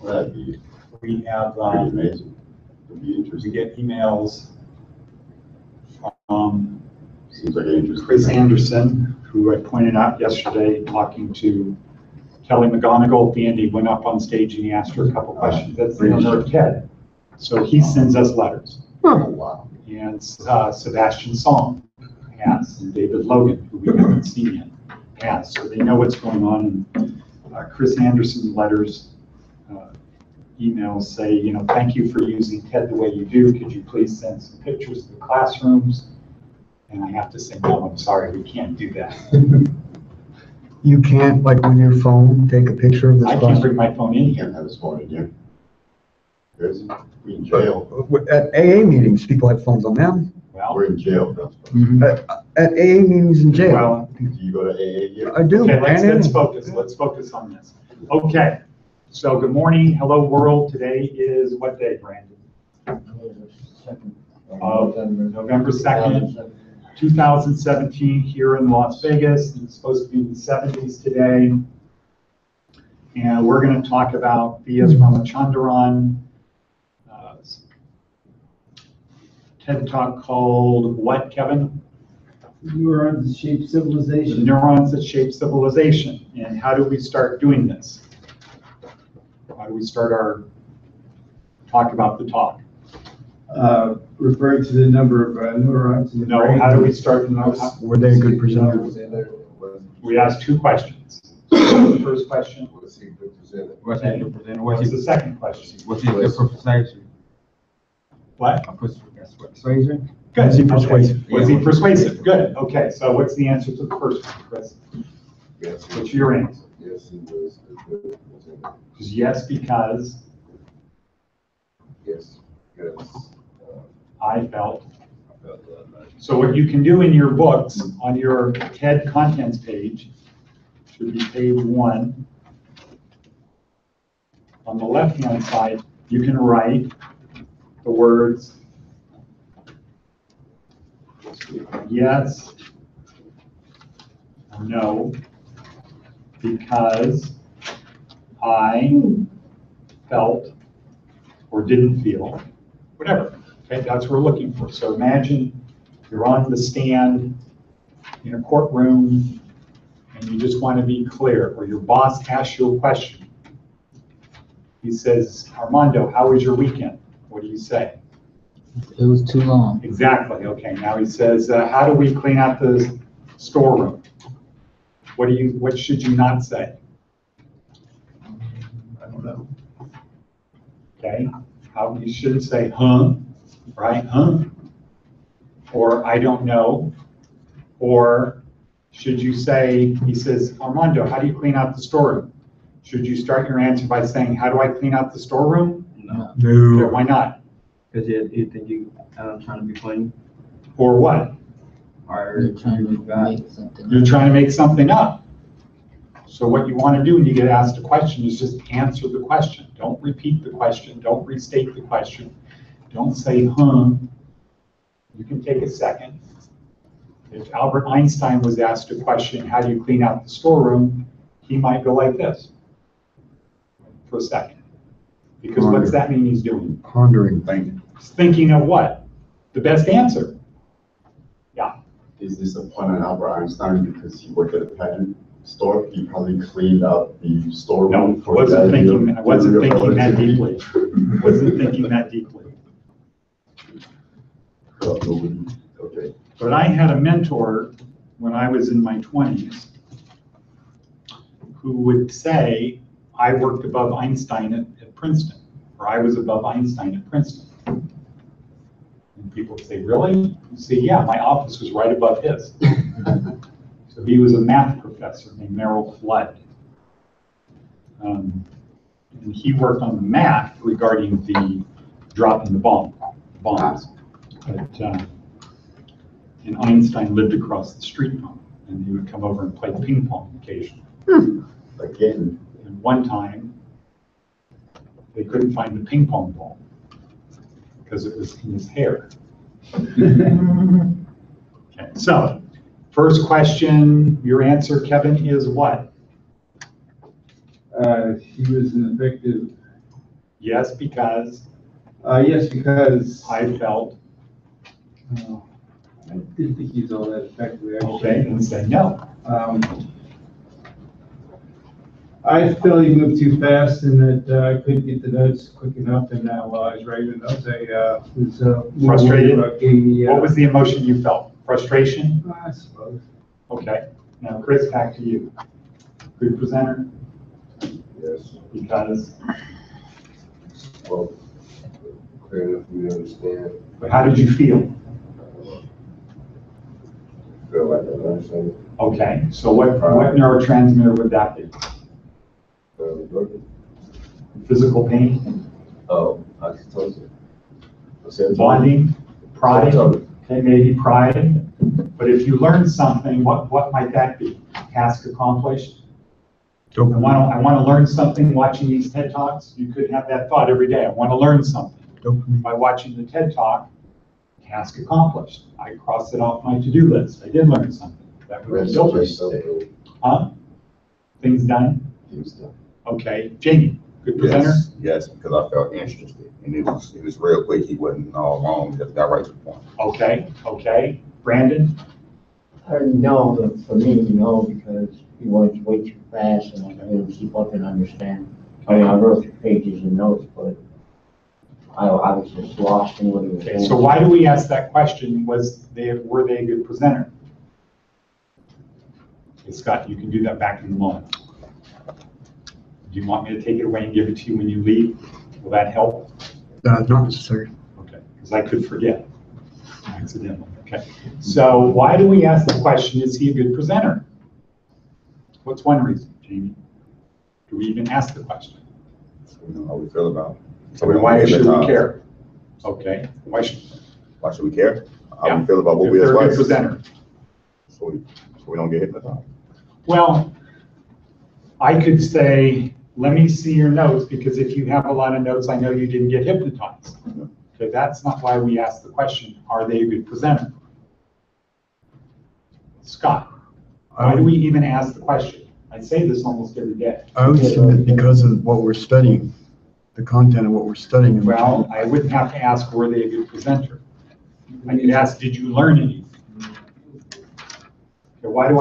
That'd be We have, pretty amazing. It'd be we interesting. get emails from Seems like an interesting. Chris Anderson, who I pointed out yesterday, talking to Kelly McGonigal at the end. He went up on stage and he asked her a couple questions. That's the owner of TED. So he sends us letters. Oh, wow. And Sebastian Song has, and David Logan, who we haven't seen yet, has. So they know what's going on. And Chris Anderson's letters, emails say, you know, thank you for using TED the way you do. Could you please send some pictures of the classrooms? And I have to say, no, I'm sorry, we can't do that. You can't, like on your phone, take a picture of this I can't classroom? bring my phone in You here. can't have his phone in here. We're in jail. At AA meetings, people have phones on them. Well, We're in jail. That's At AA meetings in jail. well, Do you go to AA here? I do. okay, let's and focus. Let's focus on this. Okay, so good morning, hello world. Today is what day, Brandon? November 2nd, 2017 here in Las Vegas. It's supposed to be in the 70s today. And we're going to talk about V.S. Ramachandran, TED Talk called what, Kevin? Neurons that shape The civilization. neurons that shape civilization. And how do we start doing this? How do we start our talk about the talk? Referring to the number of neurons in the No, brain. how do we start? Were they a good presenter? We asked two questions. The first question, What's he representing? What's he representing? what's the second question? What's he persuasive? What? Persuasion? Good. Was he Okay. persuasive? Was he persuasive? Good. Okay, so what's the answer to the first one, Chris? Yes, What's your answer? yes, he was a good presenter. Is yes, because Yes, yes. I felt. I felt that. So what you can do in your books, on your TED contents page, should be page 1. On the left-hand side, you can write the words yes or no, because I felt or didn't feel, whatever. Okay, that's what we're looking for. So imagine you're on the stand in a courtroom and you just want to be clear, or your boss asks you a question. He says, Armando, how was your weekend? What do you say? It was too long. Exactly. Okay. Now he says, how do we clean out the storeroom? What should you not say? I don't know. Okay. You shouldn't say, huh? Right? Huh? Or I don't know. Or should you say, he says, Armando, how do you clean out the storeroom? Should you start your answer by saying, how do I clean out the storeroom? No. Okay, why not? Because you think I'm trying to be funny? Or what? Or You're trying to make something. You're trying to make something up. So what you want to do when you get asked a question is just answer the question. Don't repeat the question. Don't restate the question. Don't say, huh. You can take a second. If Albert Einstein was asked a question, how do you clean out the storeroom? He might go like this for a second. Because what does that mean he's doing? Pondering thing. He's thinking of what? The best answer. Yeah. Is this a pun on Albert Einstein because he worked at a patent store? He probably cleaned out the storeroom. No, for the I idea wasn't of thinking that relativity. deeply. Wasn't thinking that deeply. Okay. But I had a mentor when I was in my 20s who would say, I worked above Einstein at Princeton, or I was above Einstein at Princeton. And people would say, really? You say, yeah, my office was right above his. So he was a math professor named Merrill Flood. And he worked on the math regarding the dropping the bombs. But, and Einstein lived across the street from him, and he would come over and play ping pong occasionally. Again. And one time, they couldn't find the ping pong ball because it was in his hair. Okay, so first question, your answer, Kevin, is what? He was an effective Yes, because Yes, because I I felt, didn't think he's all that effective. actually. okay, and say no. I felt he moved too fast and that I couldn't get the notes quick enough, and while I was writing the notes, I was Frustrated? What What was the emotion you felt? Frustration? I suppose. Okay. Now, Chris, back to you. Good presenter, Yes, because, well, clear enough for me to understand, but how did you feel? feel like I understand. Okay, so what neurotransmitter would that be? Broken. Physical pain, Oh, oxytocin. I said bonding, pride, Serotonin. okay, maybe pride. But if you learn something, what might that be? Task accomplished? I want to learn something watching these TED Talks. You could have that thought every day. I want to learn something. Dopamine. By watching the TED Talk, task accomplished. I crossed it off my to-do list. I did learn something. That would be dopamine. Huh? Things done? Okay. Jamie, good presenter? Yes, because I felt interested, and it was real quick. He wasn't all wrong. He just got right to the point. Okay. Brandon? No, but for me, no, because he was way too fast and I couldn't keep up and understand. I mean, I wrote 3 pages of notes, but I was just lost in what he was Okay, saying. so why do we ask that question? Were they a good presenter? Okay, Scott, you can do that back in the moment. Do you want me to take it away and give it to you when you leave? Will that help? Not necessary. Okay, because I could forget accidentally. Okay, so why do we ask the question, is he a good presenter? What's one reason, Jamie? Do we even ask the question? So we know how we feel about it. So Why should we hypnotize. care? Okay, why should we care? How Yeah. we feel about what if we they're a good advise. presenter? So we don't get hypnotized. Well, I could say, let me see your notes, because if you have a lot of notes, I know you didn't get hypnotized. Okay, that's not why we ask the question, are they a good presenter? Scott, why do we even ask the question? I say this almost every day. I would assume that because of what we're studying, the content of what we're studying. Well, I wouldn't have to ask, were they a good presenter? I could ask, did you learn anything? Okay, why do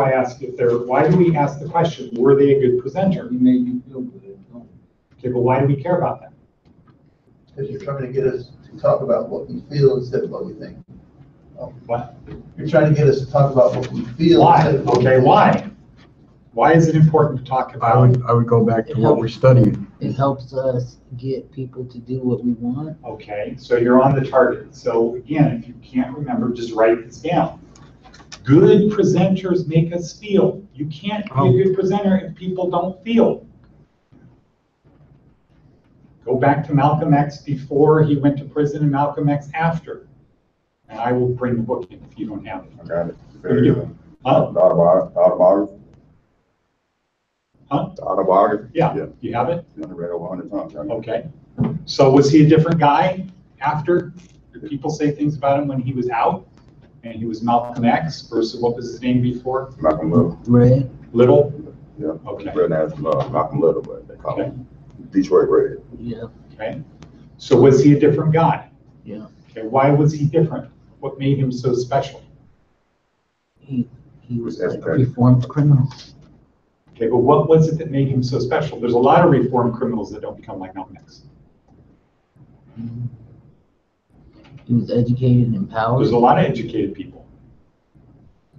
we ask the question, were they a good presenter? He made you feel good. Okay, but why do we care about that? Because you're trying to get us to talk about what we feel instead of what we think. What? You're trying to get us to talk about what we feel. Why? instead of what we Okay, think. why? Why is it important to talk I about? would go back to what we're studying. It helps us get people to do what we want. Okay, so you're on the target. So again, if you can't remember, just write this down. Good presenters make us feel. You can't be a good presenter if people don't feel. Go back to Malcolm X before he went to prison and Malcolm X after. And I will bring the book in if you don't have it. I got it. What do you do? Huh? The autobiography. Huh? The autobiography. Yeah, you have it? I read over 100 times. Right? Okay. So was he a different guy after? Did people say things about him when he was out? And he was Malcolm X versus what was his name before? Malcolm Little. Red. Little? Yeah. Okay. Real name is Malcolm Little, but they call Okay. him Detroit Red. Yeah. Okay. So was he a different guy? Yeah. Okay. Why was he different? What made him so special? He was like a educated. reformed criminal. Okay, but what was it that made him so special? There's a lot of reformed criminals that don't become like Malcolm X. He was educated and empowered. There's a lot of educated people.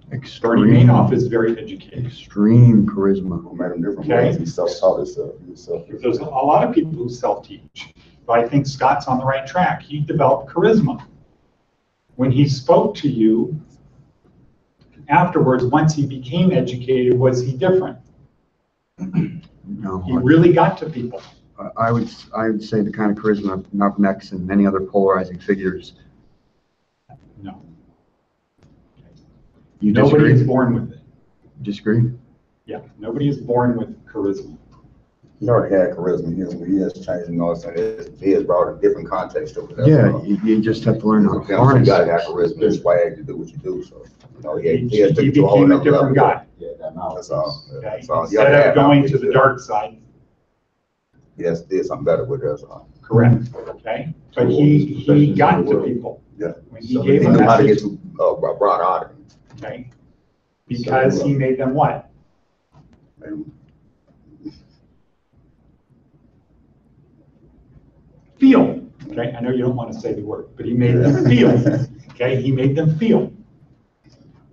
Bernie Extreme, Madoff is very educated. extreme charisma. Who made him different? Okay. Was he self-taught himself? He was There's a lot of people who self-teach, but I think Scott's on the right track. He developed charisma. When he spoke to you afterwards, once he became educated, was he different? No, He really got to people. I would say the kind of charisma of Malcolm X and many other polarizing figures. No. You Nobody disagree? is born with it. Disagree? Yeah, nobody is born with charisma. He already had charisma. He has changed, you know what I'm saying? He has brought a different context to it. Yeah, you just have to learn how to You harness gotta have it. charisma and swag to do what you do, so, you know, He he has to to a whole became a nother level. different guy. Yeah, that's all. Okay? That's all. You Instead gotta of have going knowledge, to the yeah. dark side, He has to do something better with us. Correct, okay? But he got to people. Yeah. When he So gave he a knew how to get message, to, broad audience. okay? Because he made them what? And Feel, okay? I know you don't want to say the word, but he made them feel, okay? He made them feel.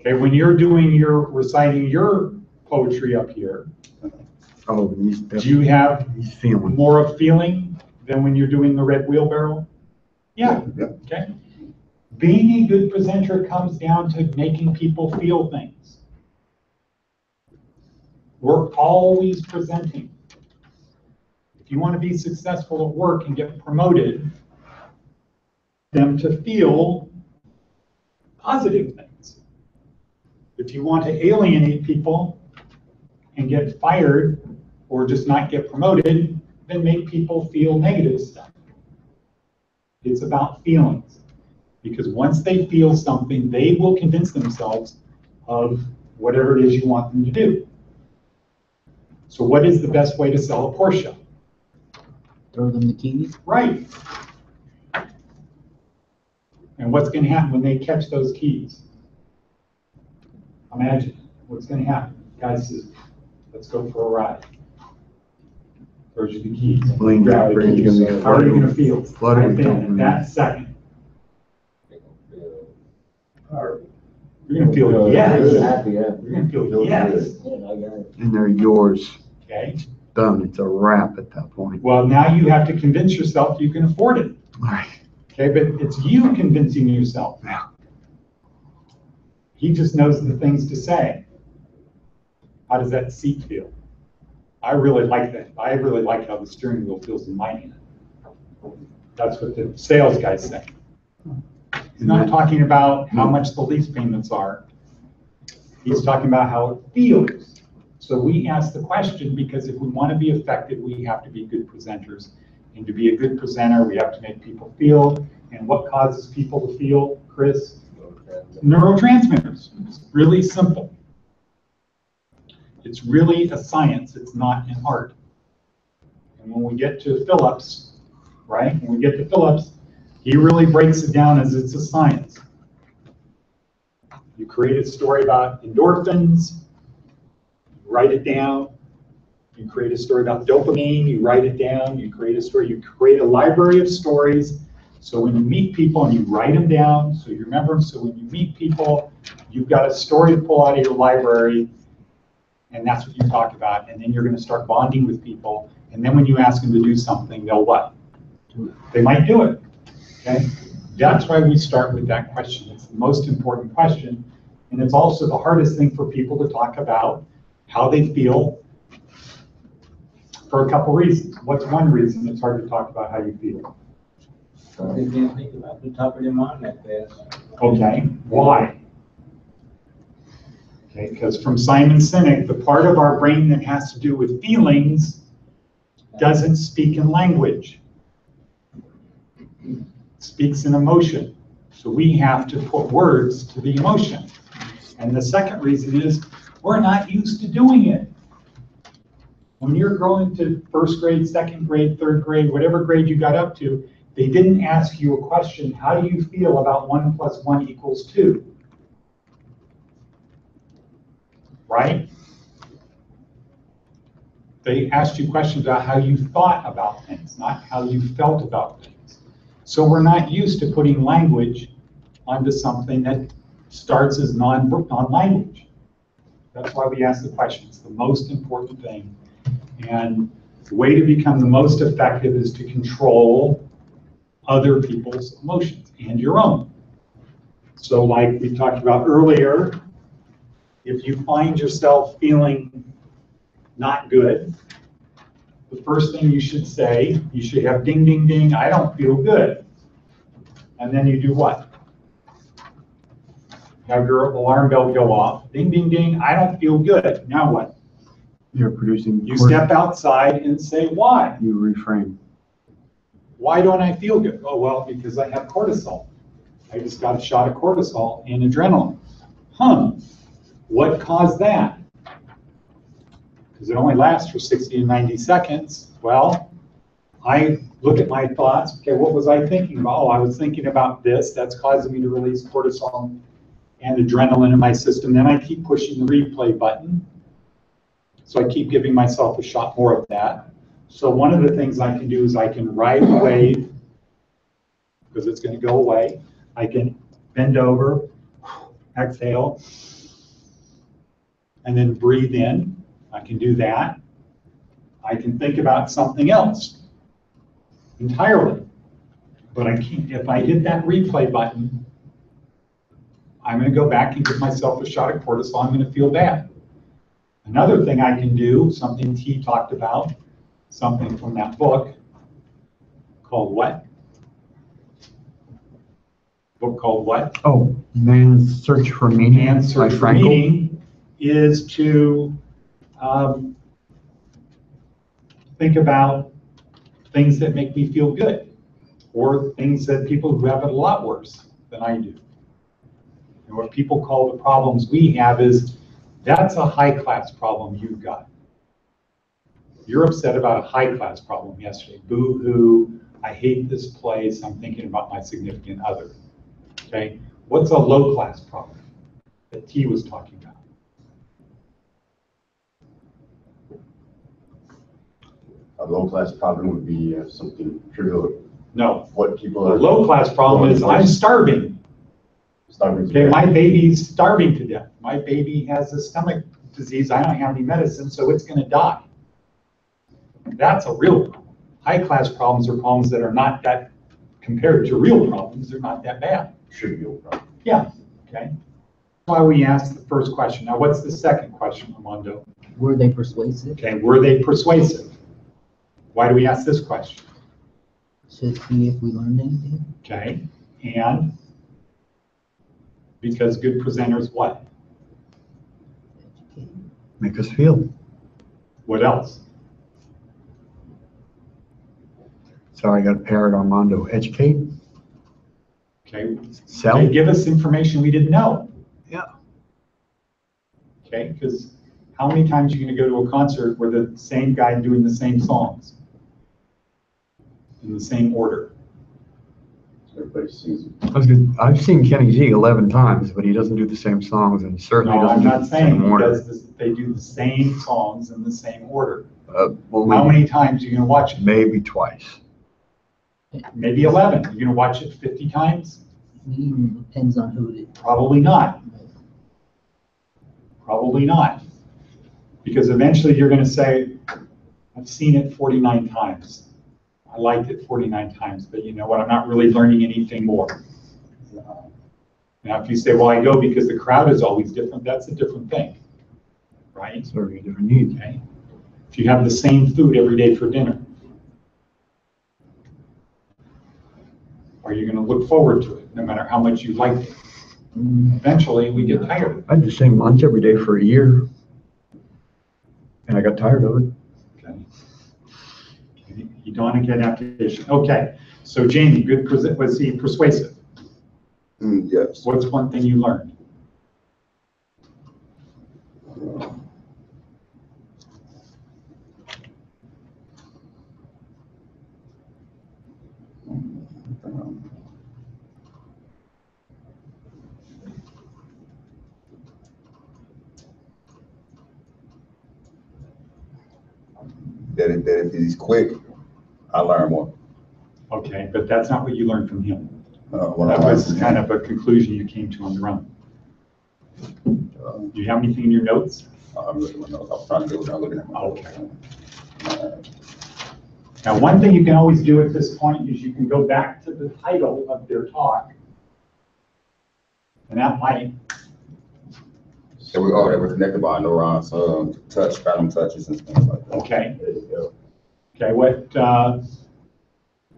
Okay, when you're reciting your poetry up here, Oh, he's do you have he's feeling. more of feeling than when you're doing the red wheelbarrow? Yeah, Yeah. okay. Being a good presenter comes down to making people feel things. We're always presenting. If you want to be successful at work and get promoted, them to feel positive things. If you want to alienate people and get fired or just not get promoted, then make people feel negative stuff. It's about feelings. Because once they feel something, they will convince themselves of whatever it is you want them to do. So what is the best way to sell a Porsche? Throw them the keys. Right. And what's going to happen when they catch those keys? Imagine what's going to happen. Guy says, let's go for a ride. Throws you the keys. Blame Grab the Brain's keys. gonna be How are you going to feel? flooded Right with then, at dopamine. that second, Power. you're going to feel yes. Happy, yeah. You're going to feel yes. Yeah, I got it. And they're yours. Okay. Done. It's a wrap at that point. Well, now you have to convince yourself you can afford it. All right. Okay, but it's you convincing yourself. Yeah. He just knows the things to say. How does that seat feel? I really like that. I really like how the steering wheel feels in my hand. That's what the sales guys say. He's not talking about how much the lease payments are. He's talking about how it feels. So we ask the question because if we want to be effective, we have to be good presenters. And to be a good presenter, we have to make people feel. And what causes people to feel, Chris? Neurotransmitters. It's really simple. It's really a science. It's not an art. And when we get to Phillips, right? When we get to Phillips, he really breaks it down as it's a science. You create a story about endorphins, you write it down. You create a story about dopamine, you write it down. You create a story, you create a library of stories. So when you meet people and you write them down, so you remember them. So when you meet people, you've got a story to pull out of your library, and that's what you talk about. And then you're going to start bonding with people. And then when you ask them to do something, they'll what? They might do it. Okay? That's why we start with that question. It's the most important question. And it's also the hardest thing for people to talk about how they feel for a couple reasons. What's one reason it's hard to talk about how you feel? They can't think about the top of their mind that fast. Okay, why? Okay, because from Simon Sinek, the part of our brain that has to do with feelings doesn't speak in language. It speaks in emotion. So we have to put words to the emotion. And the second reason is we're not used to doing it. When you're growing to first grade, second grade, third grade, whatever grade you got up to, they didn't ask you a question, how do you feel about 1 + 1 = 2? Right? They asked you questions about how you thought about things, not how you felt about things. So we're not used to putting language onto something that starts as non-language. That's why we ask the question. It's the most important thing. And the way to become the most effective is to control other people's emotions and your own. So like we talked about earlier, if you find yourself feeling not good, the first thing you should say, you should have ding, ding, ding, I don't feel good. And then you do what? Have your alarm bell go off, ding, ding, ding, I don't feel good. Now what? You're producing. You step outside and say, why? You reframe. Why don't I feel good? Oh, well, because I have cortisol. I just got a shot of cortisol and adrenaline. What caused that? Because it only lasts for 60 to 90 seconds. Well, I look at my thoughts. Okay, what was I thinking about? Oh, I was thinking about this. That's causing me to release cortisol and adrenaline in my system. Then I keep pushing the replay button. So I keep giving myself a shot more of that. So one of the things I can do is I can ride the wave, because it's going to go away. I can bend over, exhale, and then breathe in. I can do that. I can think about something else entirely. But I can't, if I hit that replay button, I'm going to go back and give myself a shot of cortisol. I'm going to feel bad. Another thing I can do, something T talked about, something from that book called what? Book called what? Oh, Man's Search for Meaning. Man's Search by for Frankl. Meaning is to think about things that make me feel good, or things that people who have it a lot worse than I do. And what people call the problems we have is, that's a high-class problem you've got. You're upset about a high-class problem yesterday. Boo-hoo, I hate this place, I'm thinking about my significant other. Okay, what's a low-class problem that T was talking about? A low-class problem would be something trivial. No. What people The are. low-class problem is, I'm starving. Starving to Okay, death. my baby's starving to death. My baby has a stomach disease. I don't have any medicine, so it's going to die. That's a real problem. High-class problems are problems that are not that, compared to real problems, they're not that bad. Should be a problem. Yeah, okay. That's why we asked the first question. Now, what's the second question, Armando? Were they persuasive? Okay, were they persuasive? Why do we ask this question? To see if we learned anything. Okay, and because good presenters what? Make us feel. What else? Sorry, I got a parrot, Armando. Educate, Okay, sell. they give us information we didn't know. Yeah. Okay, because how many times are you going to go to a concert where the same guy doing the same songs in the same order? Everybody sings it. I've seen Kenny G 11 times, but he doesn't do the same songs, and certainly No, doesn't I'm do not the saying same order. they do the same songs in the same order. Only How many times are you going to watch it? maybe twice. Maybe 11. You're going to watch it 50 times? Depends on who it is. Probably not. Probably not. Because eventually you're going to say, I've seen it 49 times. I liked it 49 times, but you know what? I'm not really learning anything more. Now, if you say, well, I go because the crowd is always different, that's a different thing, right? Serving different needs. Okay. If you have the same food every day for dinner, are you going to look forward to it, no matter how much you like it? Eventually, we get tired of it. I had the same lunch every day for a year, and I got tired of it. Okay. Hedonic adaptation. Okay. So Jamie, was he persuasive? Yes. What's one thing you learned? That if he's quick, I learn more. Okay, but that's not what you learned from him. When That I learn was from kind him. of a conclusion you came to on your own. Do you have anything in your notes? I'm looking at my notes. I'm trying to do it. I'm looking at my notes. Okay. Now, one thing you can always do at this point is you can go back to the title of their talk. And that might, They were connected by neurons, touch, phantom touches and things like that. okay. There you go. Okay, what,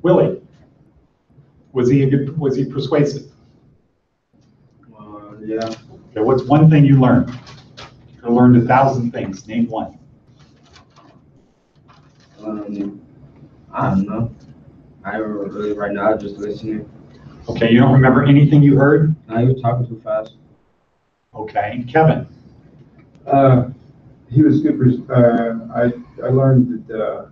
Willie? Was he persuasive? Yeah. Okay, what's one thing you learned? You learned 1,000 things, name one. I don't know. I don't really right now, just listening. Okay, you don't remember anything you heard? Now you're talking too fast. Okay, Kevin? He was good. I learned that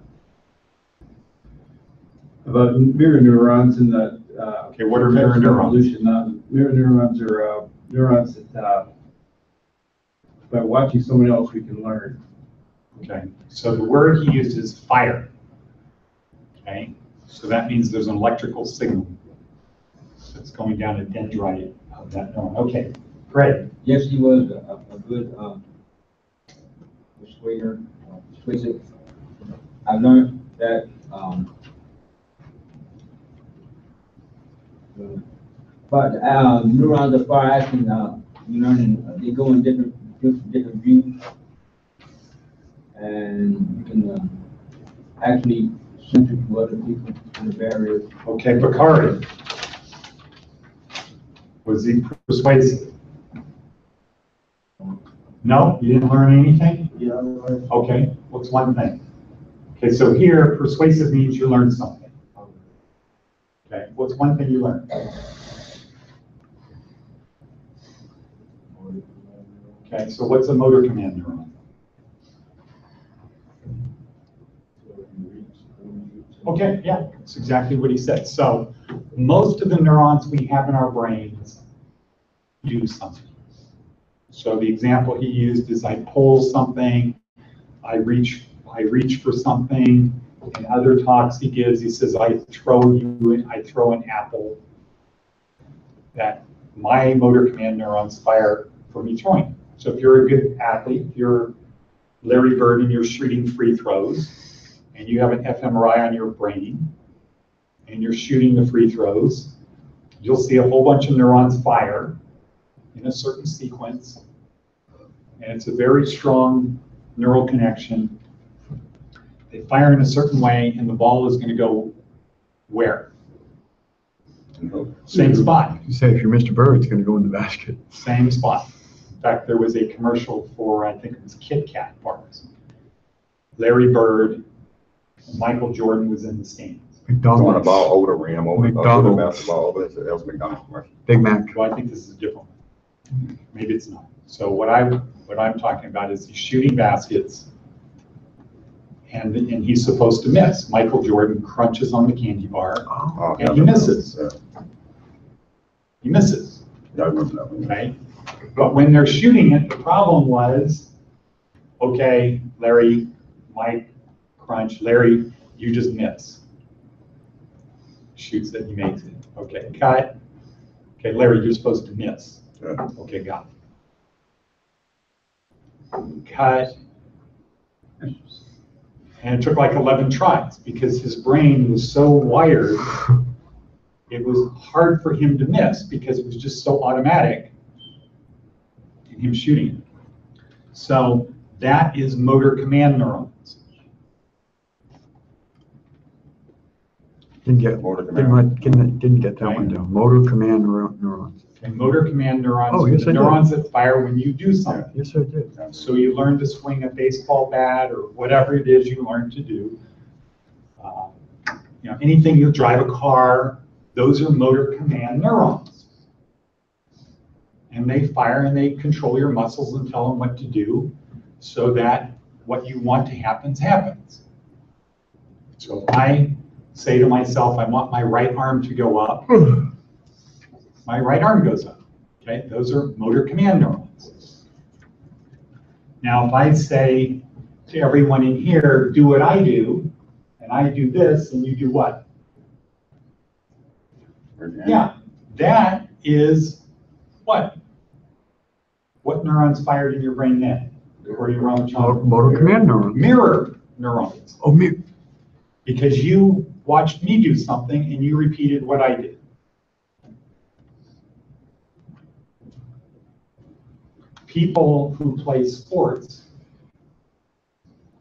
about mirror neurons and the. Okay, what are mirror neurons? Evolution. Mirror neurons are neurons that by watching someone else we can learn. Okay, so the word he used is fire. Okay, so that means there's an electrical signal that's going down a dendrite of that neuron. Okay, great. Yes, he was a good persuasive. I learned that but neurons are far acting. You learning they go in different views, and you can actually center to other people in the barriers. Okay, Bakari. Was he persuasive? No, you didn't learn anything? Yeah. Okay, what's one thing? Okay, so here, persuasive means you learned something. Okay, what's one thing you learned? Okay, so what's a motor command neuron? Okay, yeah, that's exactly what he said. So most of the neurons we have in our brains do something. So the example he used is I pull something, I reach for something. In other talks he gives, he says, I throw an apple. That my motor command neurons fire for me throwing. So if you're a good athlete, if you're Larry Bird and you're shooting free throws, and you have an fMRI on your brain, and you're shooting the free throws, you'll see a whole bunch of neurons fire in a certain sequence, and it's a very strong neural connection. They fire in a certain way, and the ball is going to go where? Same spot. You say if you're Mr. Bird, it's gonna go in the basket. Same spot. In fact, there was a commercial for, I think it was Kit Kat bars. Larry Bird, Michael Jordan was in the stands. Throwing McDonald's. the ball over the rim, over the McDonald's. basketball, over that was McDonald's commercial. Big Mac. Well, I think this is a different one. Maybe it's not. So what I'm talking about is he's shooting baskets, and he's supposed to miss. Michael Jordan crunches on the candy bar, Oh, and he misses. Yeah, He misses, yeah, I remember that one. right? But when they're shooting it, the problem was, okay, Larry, Mike, crunch, Larry, you just miss. Shoots it, he makes it. Okay, cut. Okay, Larry, you're supposed to miss. Yeah. Okay, got it. Cut. And it took like 11 tries because his brain was so wired, it was hard for him to miss because it was just so automatic in him shooting it. So that is motor command neurons. Didn't get that one down. Motor command neurons. And motor command neurons Oh, are yes, the I did. neurons that fire when you do something. Yes, I did. So you learn to swing a baseball bat or whatever it is you learn to do. Anything you drive a car, those are motor command neurons. And they fire and they control your muscles and tell them what to do so that what you want to happen happens. So if I say to myself, I want my right arm to go up, my right arm goes up. Okay, those are motor command neurons. Now, if I say to everyone in here, do what I do, and I do this, and you do what? Yeah, that is what? What neurons fired in your brain then? According to Ramachandran? Motor command neurons. Mirror neurons. Oh, me. Because you watched me do something and you repeated what I did. People who play sports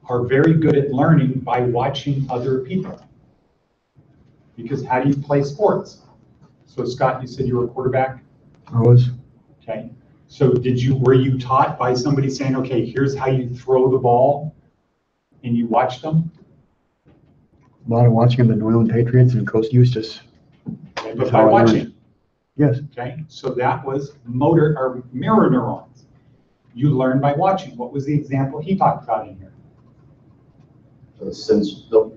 are very good at learning by watching other people. Because how do you play sports? So Scott, you said you were a quarterback? I was. Okay. So were you taught by somebody saying, okay, here's how you throw the ball, and you watched them? A lot of watching the New England Patriots and Coach Eustace. Okay, but by watching. Yes. Okay, so that was motor or mirror neurons. You learn by watching. What was the example he talked about in here? Since the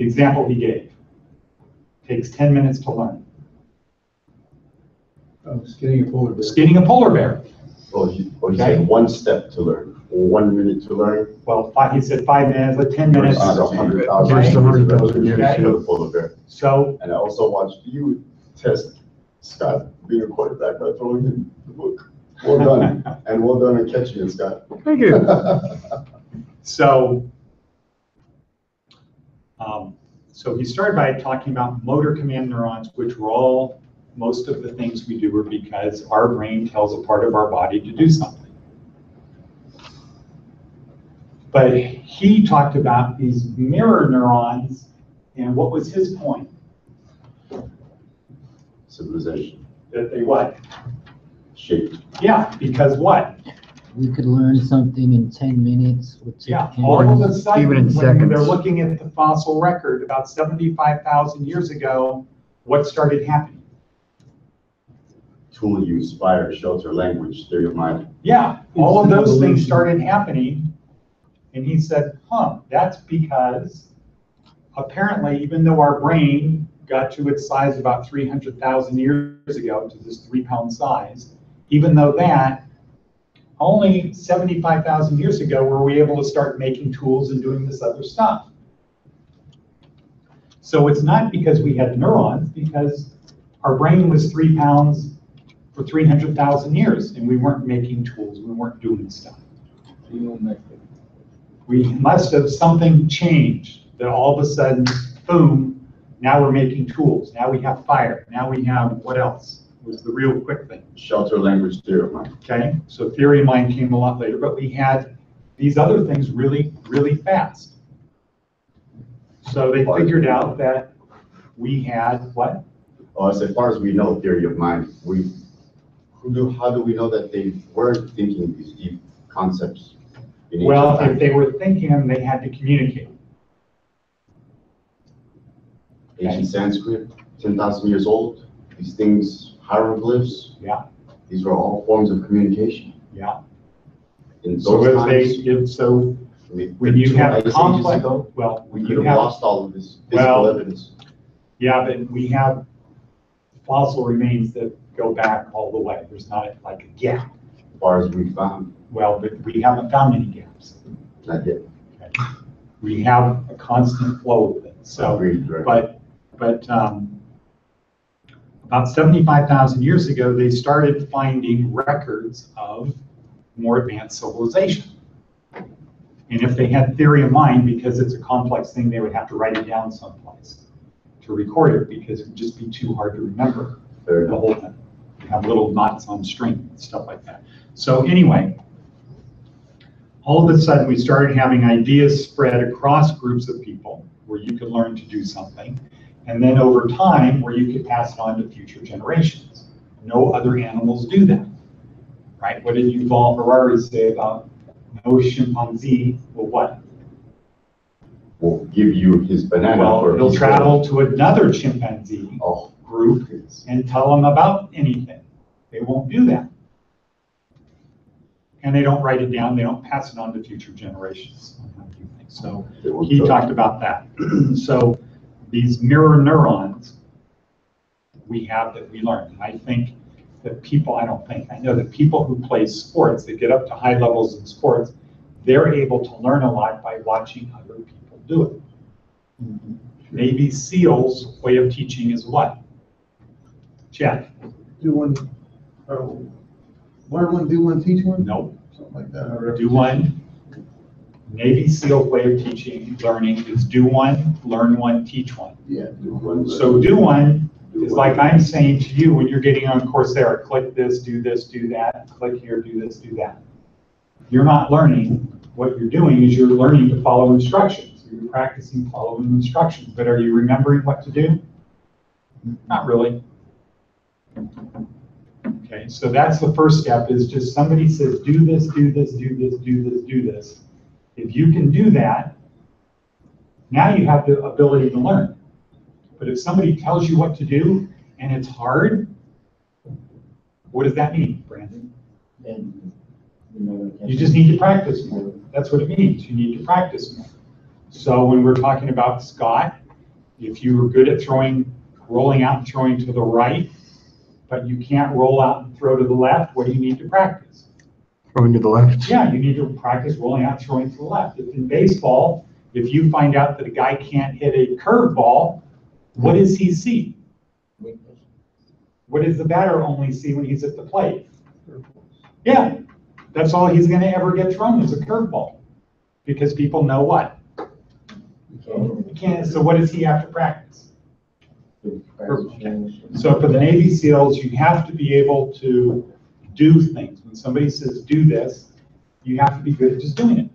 The example he gave. Takes 10 minutes to learn. Oh, skinning a polar bear. Skinning a polar bear. Well, he Okay. said 1 step to learn, or 1 minute to learn. Well, he said 5 minutes, but 10 minutes. Versus 100,000. Okay. Versus 100,000 years, Okay. For the polar bear. So, And I also watched you test Scott being a quarterback by throwing him the book. Well done. And well done on catching it, Scott. Thank you. so he started by talking about motor command neurons, which were all, most of the things we do are because our brain tells a part of our body to do something. But he talked about these mirror neurons, and what was his point? Civilization. That they what? Shaped. Yeah, because what? We could learn something in 10 minutes. Yeah, all of a sudden, Even in when seconds. they're looking at the fossil record about 75,000 years ago, what started happening? Tool use, fire, shelter, language, theory of mind. Yeah, all of those things started happening. And he said, that's because apparently, even though our brain got to its size about 300,000 years ago, to this 3-pound size, even though that, only 75,000 years ago were we able to start making tools and doing this other stuff. So it's not because we had neurons, because our brain was 3 pounds for 300,000 years, and we weren't making tools, we weren't doing stuff. We must have, something changed, that all of a sudden, boom, now we're making tools, now we have fire, now we have, what else was the real quick thing? Shelter, language, theory of mind. Okay, so theory of mind came a lot later, but we had these other things really, really fast. So they figured out that we had what? Oh, as far as we know, theory of mind, how do we know that they weren't thinking these deep concepts? in Well, ancient if they were thinking them, they had to communicate. Ancient Sanskrit, 10,000 years old, these things, hieroglyphs. Yeah. These were all forms of communication. Yeah. In those So times, when you have Ice Ages complex, ago, well, we when could you have have, lost all of this physical evidence. yeah, but we have fossil remains that go back all the way. There's not like a gap. As far as we found, Well, but we haven't found any gaps. not yet. Okay. We have a constant flow of it. So, Agreed, right. but about 75,000 years ago, they started finding records of more advanced civilization. And if they had theory of mind, because it's a complex thing, they would have to write it down someplace to record it, because it would just be too hard to remember Fair the enough. whole thing. You have little knots on string and stuff like that. So anyway, all of a sudden we started having ideas spread across groups of people where you could learn to do something. And then over time, where you could pass it on to future generations. No other animals do that, right? What did Yuval Harari say about no chimpanzee will what? Will give you his banana. Well, for a he'll piece of- travel to another chimpanzee Oh, group and tell them about anything. They won't do that. And they don't write it down, they don't pass it on to future generations. So he talked about that. So these mirror neurons we have that we learn. And I think that people, I know that people who play sports, that get up to high levels in sports, they're able to learn a lot by watching other people do it. Navy SEAL's way of teaching is what? Jeff? Do one, learn one, do one, teach one? Nope. Something like that. Do one. Navy SEAL way of teaching, learning is do one, learn one, teach one. Yeah, do one. So do one is like I'm saying to you when you're getting on Coursera, click this, do that, click here, do this, do that. You're not learning. What you're doing is you're learning to follow instructions. You're practicing following instructions, but are you remembering what to do? Not really. Okay, so that's the first step, is just somebody says, do this, do this, do this, do this, do this. If you can do that, now you have the ability to learn. But if somebody tells you what to do and it's hard, what does that mean, Brandon? Then, You just need to practice more. That's what it means. You need to practice more. So when we're talking about Scott, if you were good at throwing rolling out and throwing to the right, but you can't roll out and throw to the left, what do you need to practice? Throwing to the left. Yeah, you need to practice rolling out and throwing to the left. If in baseball, if you find out that a guy can't hit a curveball, what does he see? What does the batter only see when he's at the plate? Yeah, that's all he's gonna ever get thrown is a curveball. Because people know what? You can't, so what does he have to practice? So for the Navy SEALs, you have to be able to do things. When somebody says do this, you have to be good at just doing it.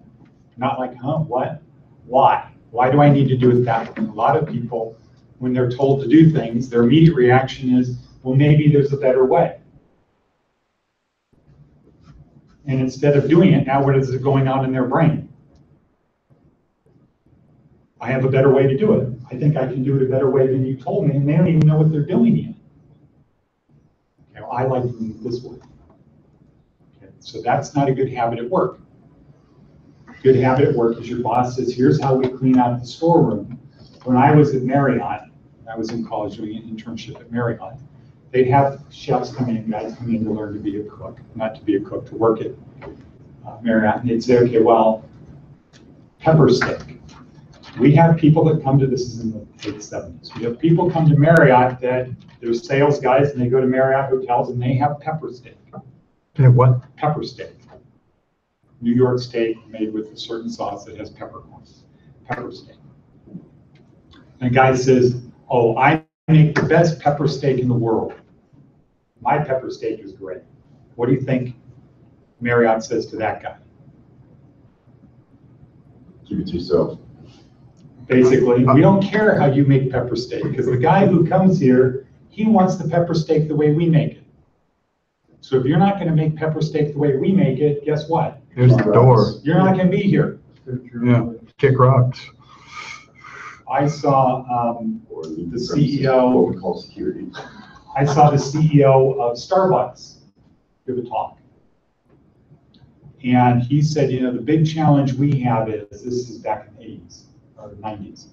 Not like, huh, what? Why? Why do I need to do it that way? A lot of people, when they're told to do things, their immediate reaction is, well, maybe there's a better way. And instead of doing it, now what is going on in their brain? I have a better way to do it. I think I can do it a better way than you told me, and they don't even know what they're doing yet. Okay, well, I like doing it this way. Okay, so that's not a good habit at work. Good habit at work is your boss says, here's how we clean out the storeroom. When I was at Marriott, I was in college doing an internship at Marriott, they'd have chefs come in, guys come in to learn to be a cook, not to be a cook, to work at Marriott, and they'd say, okay, well, pepper steak. We have people that come to, this is in the late 70s, we have people come to Marriott that they're sales guys and they go to Marriott hotels and they have pepper steak. They have what? Pepper steak. New York steak made with a certain sauce that has peppercorns. Pepper steak. And a guy says, oh, I make the best pepper steak in the world. My pepper steak is great. What do you think Marriott says to that guy? Keep it to yourself. Basically, we don't care how you make pepper steak, because the guy who comes here, he wants the pepper steak the way we make it. So if you're not going to make pepper steak the way we make it, guess what? There's the door. You're not going to be here. Yeah, kick rocks. I saw Or the CEO. What we call security. I saw the CEO of Starbucks give a talk. And he said, you know, the big challenge we have is, this is back in the 80s or 90s.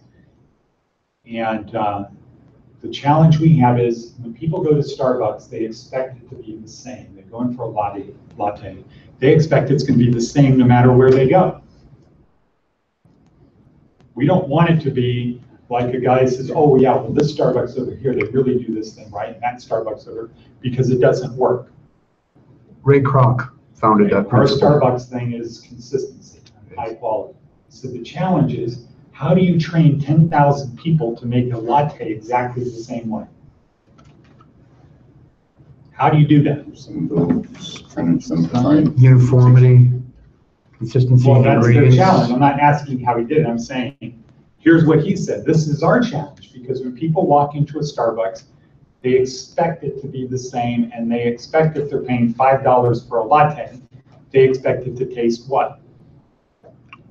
And the challenge we have is when people go to Starbucks, they expect it to be the same. They're going for a latte. They expect it's going to be the same no matter where they go. We don't want it to be like a guy says, oh yeah, well this Starbucks over here, they really do this thing right, and that Starbucks over, because it doesn't work. Ray Kroc founded that Our principle. Starbucks thing is consistency, high quality. So the challenge is, how do you train 10,000 people to make a latte exactly the same way? How do you do that? Uniformity, consistency Well, in that's their ingredients. challenge. I'm not asking how he did it. I'm saying, here's what he said. This is our challenge, because when people walk into a Starbucks, they expect it to be the same, and they expect if they're paying $5 for a latte, they expect it to taste what?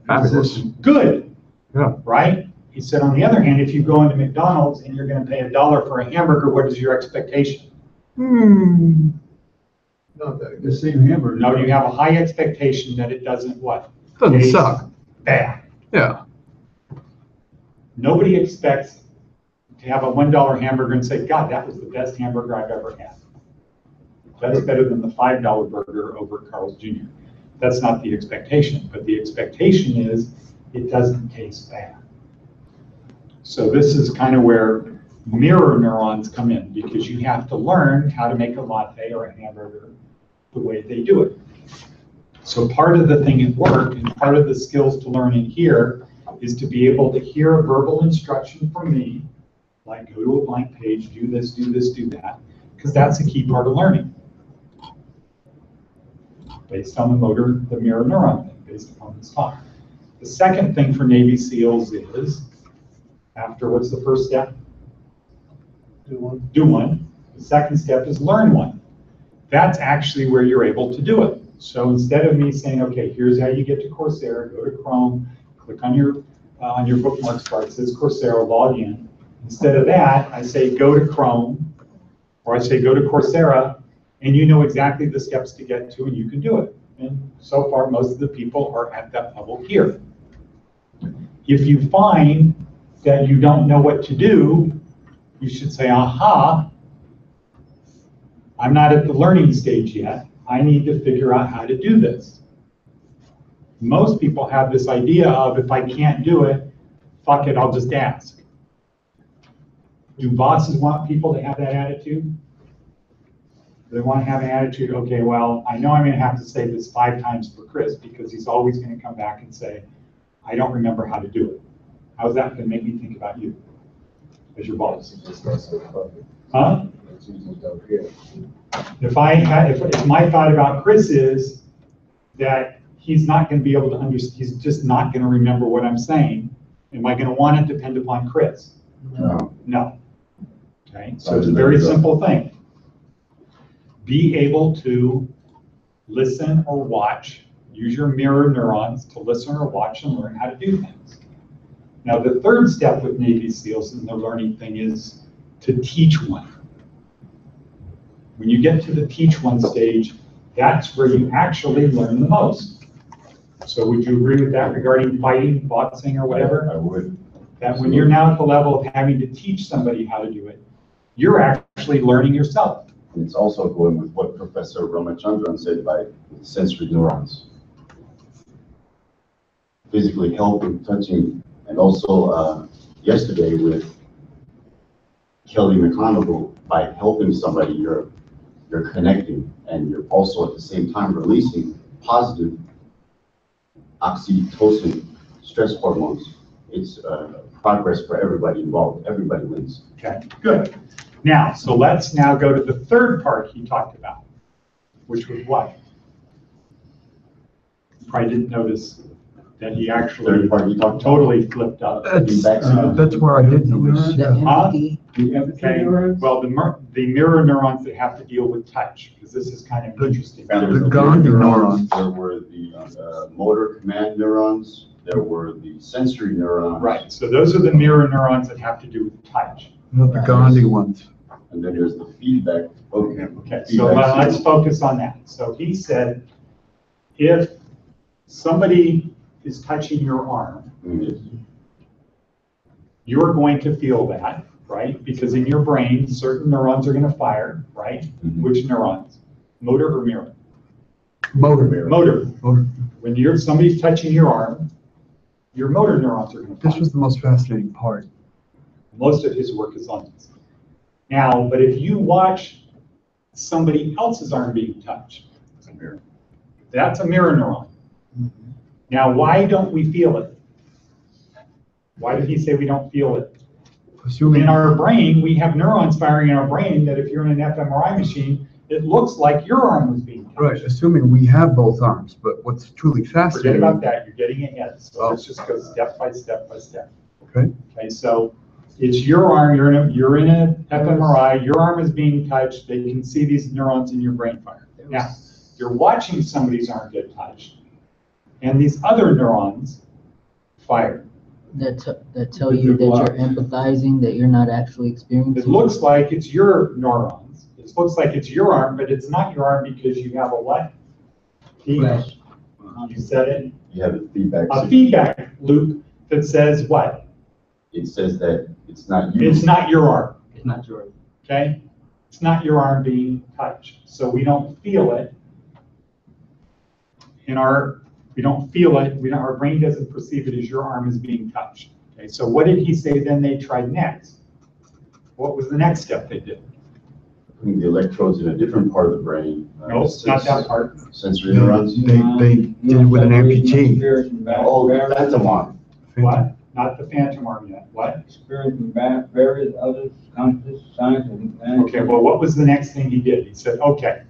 Fabulous. Good. Yeah. Right? He said, on the other hand, if you go into McDonald's and you're going to pay $1 for a hamburger, what is your expectation? Not that The good. same hamburger. No, you have a high expectation that it doesn't what? Doesn't Taste suck. bad. Yeah. Nobody expects to have a $1 hamburger and say, God, that was the best hamburger I've ever had. That's better than the $5 burger over at Carl's Jr. That's not the expectation, but the expectation is it doesn't taste bad. So this is kind of where mirror neurons come in, because you have to learn how to make a latte or a hamburger the way they do it. So part of the thing at work and part of the skills to learn in here is to be able to hear a verbal instruction from me, like go to a blank page, do this, do this, do that, because that's a key part of learning. Based on the mirror neuron thing, based upon this talk. The second thing for Navy SEALs is, after what's the first step? Do one. Do one. The second step is learn one. That's actually where you're able to do it. So instead of me saying, okay, here's how you get to Coursera, go to Chrome, click on your bookmarks bar, it says Coursera, log in. Instead of that, I say go to Chrome, or I say go to Coursera, and you know exactly the steps to get to, and you can do it. And so far, most of the people are at that level here. If you find that you don't know what to do, you should say, aha, I'm not at the learning stage yet. I need to figure out how to do this. Most people have this idea of, if I can't do it, fuck it, I'll just ask. Do bosses want people to have that attitude? Do they want to have an attitude, okay, well, I know I'm going to have to say this 5 times for Chris because he's always going to come back and say, I don't remember how to do it. How's that going to make me think about you as your boss? Huh? If my thought about Chris is that he's not going to be able to understand, he's just not going to remember what I'm saying, am I going to want to depend upon Chris? No. No. Okay, so it's a very simple thing. Be able to listen or watch, use your mirror neurons to listen or watch and learn how to do things. Now, the third step with Navy SEALs in the learning thing is to teach one. When you get to the teach one stage, that's where you actually learn the most. So would you agree with that regarding fighting, boxing, or whatever? I would. That when you're now at the level of having to teach somebody how to do it, you're actually learning yourself. It's also going with what Professor Ramachandran said about sensory neurons. Physically helping, touching, and also yesterday with Kelly McConaughey, by helping somebody, you're connecting, and you're also at the same time releasing positive oxytocin stress hormones. It's progress for everybody involved. Everybody wins. Okay, good. Now, so let's now go to the third part he talked about, which was what? You probably didn't notice that he actually Third part he talked totally flipped up. That's where I did notice. The Huh? empathy, Okay, well, the mirror neurons that have to deal with touch, because this is kind of interesting. The Gandhi neurons. There were the motor command neurons. There were the sensory neurons. Right, so those are the mirror neurons that have to do with touch. Not the Gandhi ones. And then there's the feedback. Okay, so let's focus on that. So he said, if somebody is touching your arm, you're going to feel that, right? Because in your brain, certain neurons are going to fire, right? Which neurons? Motor or mirror? Motor. Motor. Motor. When somebody's touching your arm, your motor neurons are going to fire. This was the most fascinating part. Most of his work is on this. Now, but if you watch somebody else's arm being touched, that's a mirror neuron. Now, why don't we feel it? Why did he say we don't feel it? Assuming In our brain, we have neurons firing in our brain that if you're in an fMRI machine, it looks like your arm was being touched. right, assuming we have both arms, but what's truly Forget fascinating. about that, you're getting ahead. So Oh. let's just go step by step by step. Okay. Okay, so it's your arm, you're in a fMRI, your arm is being touched, they can see these neurons in your brain fire. Now, you're watching somebody's arm get touched, and these other neurons fire. that tell you that you're empathizing, that you're not actually experiencing. It looks like it's your neurons. It looks like it's your arm, but it's not your arm because you have a what? Flash. You said it. You have a feedback. A feedback loop that says what? It says that it's not you. It's not your arm, It's not yours. okay? It's not your arm being touched. So we don't feel it. We don't feel it. Our brain doesn't perceive it as your arm is being touched. Okay, so what did he say then they tried next? What was the next step they did? Putting the electrodes in a different part of the brain. No, it's not that part. Sensory neurons. They did it with an amputee. Oh, phantom arm. What? Not the phantom arm yet. What? Experiencing various other conscious signs and. Okay, well, what was the next thing he did? He said, okay,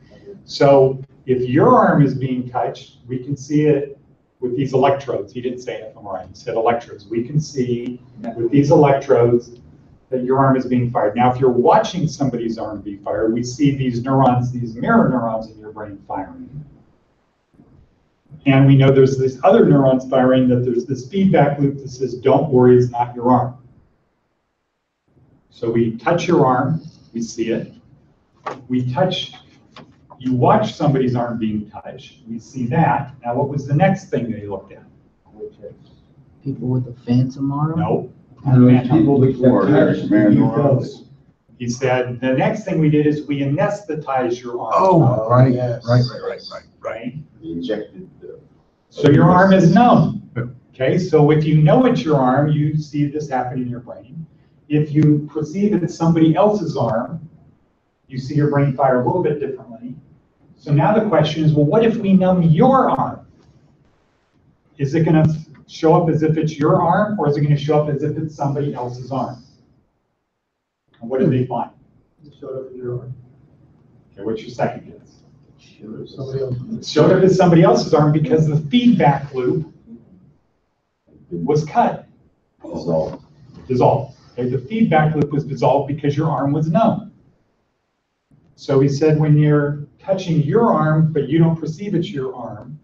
so if your arm is being touched, we can see it with these electrodes. He didn't say fMRI, he said electrodes. We can see with these electrodes that your arm is being fired. Now, if you're watching somebody's arm be fired, we see these neurons, these mirror neurons in your brain firing. And we know there's these other neurons firing, that there's this feedback loop that says, don't worry, it's not your arm. So we touch your arm, we see it. You watch somebody's arm being touched, we see that. Now, what was the next thing they looked at? People with a phantom arm? No. People with Or there's man neurons. He said, the next thing we did is we anesthetized your arm. Oh, right, yes. Right? We injected the. So your arm is numb. Okay, so if you know it's your arm, you see this happen in your brain. If you perceive it's somebody else's arm, you see your brain fire a little bit differently. So now the question is, well, what if we numb your arm? Is it going to show up as if it's your arm, or is it going to show up as if it's somebody else's arm? And what did they find? It showed up in your arm. Okay, what's your second guess? Somebody else. It showed up as somebody else's arm because the feedback loop was cut, dissolved. Okay, the feedback loop was dissolved because your arm was numb. So he said when you're touching your arm, but you don't perceive it's your arm,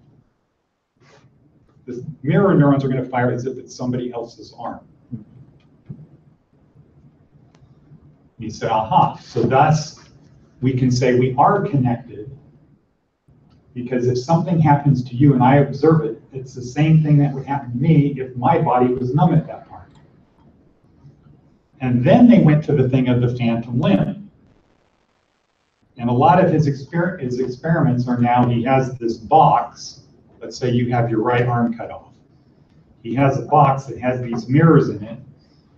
the mirror neurons are going to fire as if it's somebody else's arm. He said, aha, so thus we can say we are connected, because if something happens to you and I observe it, it's the same thing that would happen to me if my body was numb at that point. And then they went to the thing of the phantom limb. And a lot of his experiments are now, he has this box. Let's say you have your right arm cut off. He has a box that has these mirrors in it.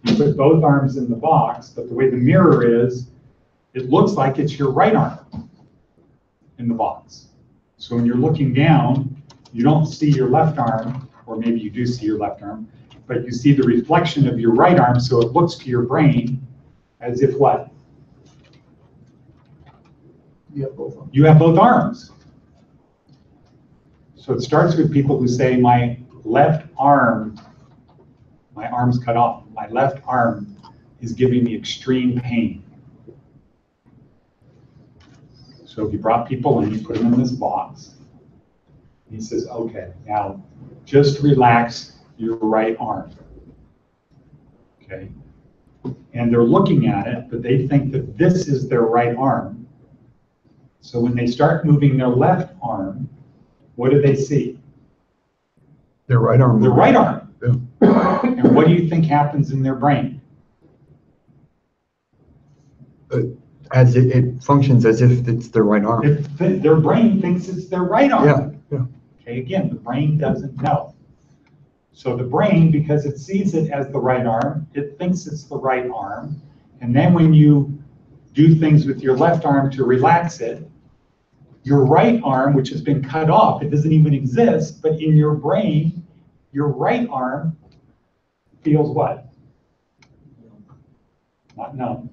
You put both arms in the box, but the way the mirror is, it looks like it's your right arm in the box. So when you're looking down, you don't see your left arm, or maybe you do see your left arm, but you see the reflection of your right arm, so it looks to your brain as if what? You have both arms. You have both arms. So it starts with people who say, my left arm, my arm's cut off, my left arm is giving me extreme pain. So if you brought people in, you put them in this box, and he says, okay, now just relax your right arm. Okay? And they're looking at it, but they think that this is their right arm. So when they start moving their left arm, what do they see? Their right arm. Their right arm. Yeah. And what do you think happens in their brain? As it functions as if it's their right arm. Their brain thinks it's their right arm. Yeah. Okay, again, the brain doesn't know. So the brain, because it sees it as the right arm, it thinks it's the right arm. And then when you do things with your left arm to relax it, your right arm, which has been cut off, it doesn't even exist, but in your brain, your right arm feels what? Not numb.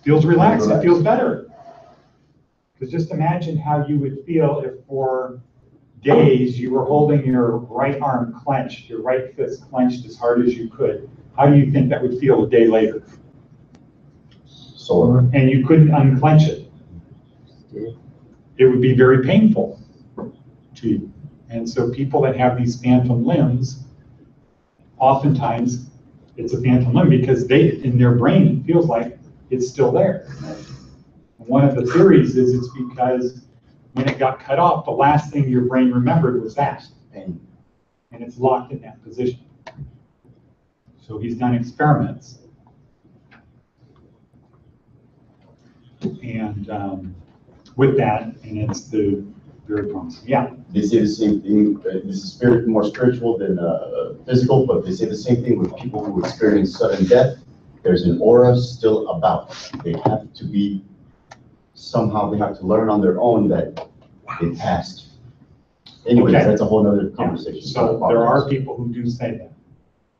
Feels relaxed, it feels better. Because just imagine how you would feel if for days you were holding your right arm clenched, your right fist clenched as hard as you could. How do you think that would feel a day later? Sore. And you couldn't unclench it. It would be very painful to you. And so people that have these phantom limbs, oftentimes it's a phantom limb because in their brain, it feels like it's still there. And one of the theories is it's because when it got cut off, the last thing your brain remembered was that. And it's locked in that position. So he's done experiments. And with that, and it's very promising. Yeah. They say the same thing. This is more spiritual than physical, but they say the same thing with people who experience sudden death. There's an aura still about. They have to be, somehow they have to learn on their own that they passed. Anyways, Okay. that's a whole other conversation. Yeah. So there are people who do say that.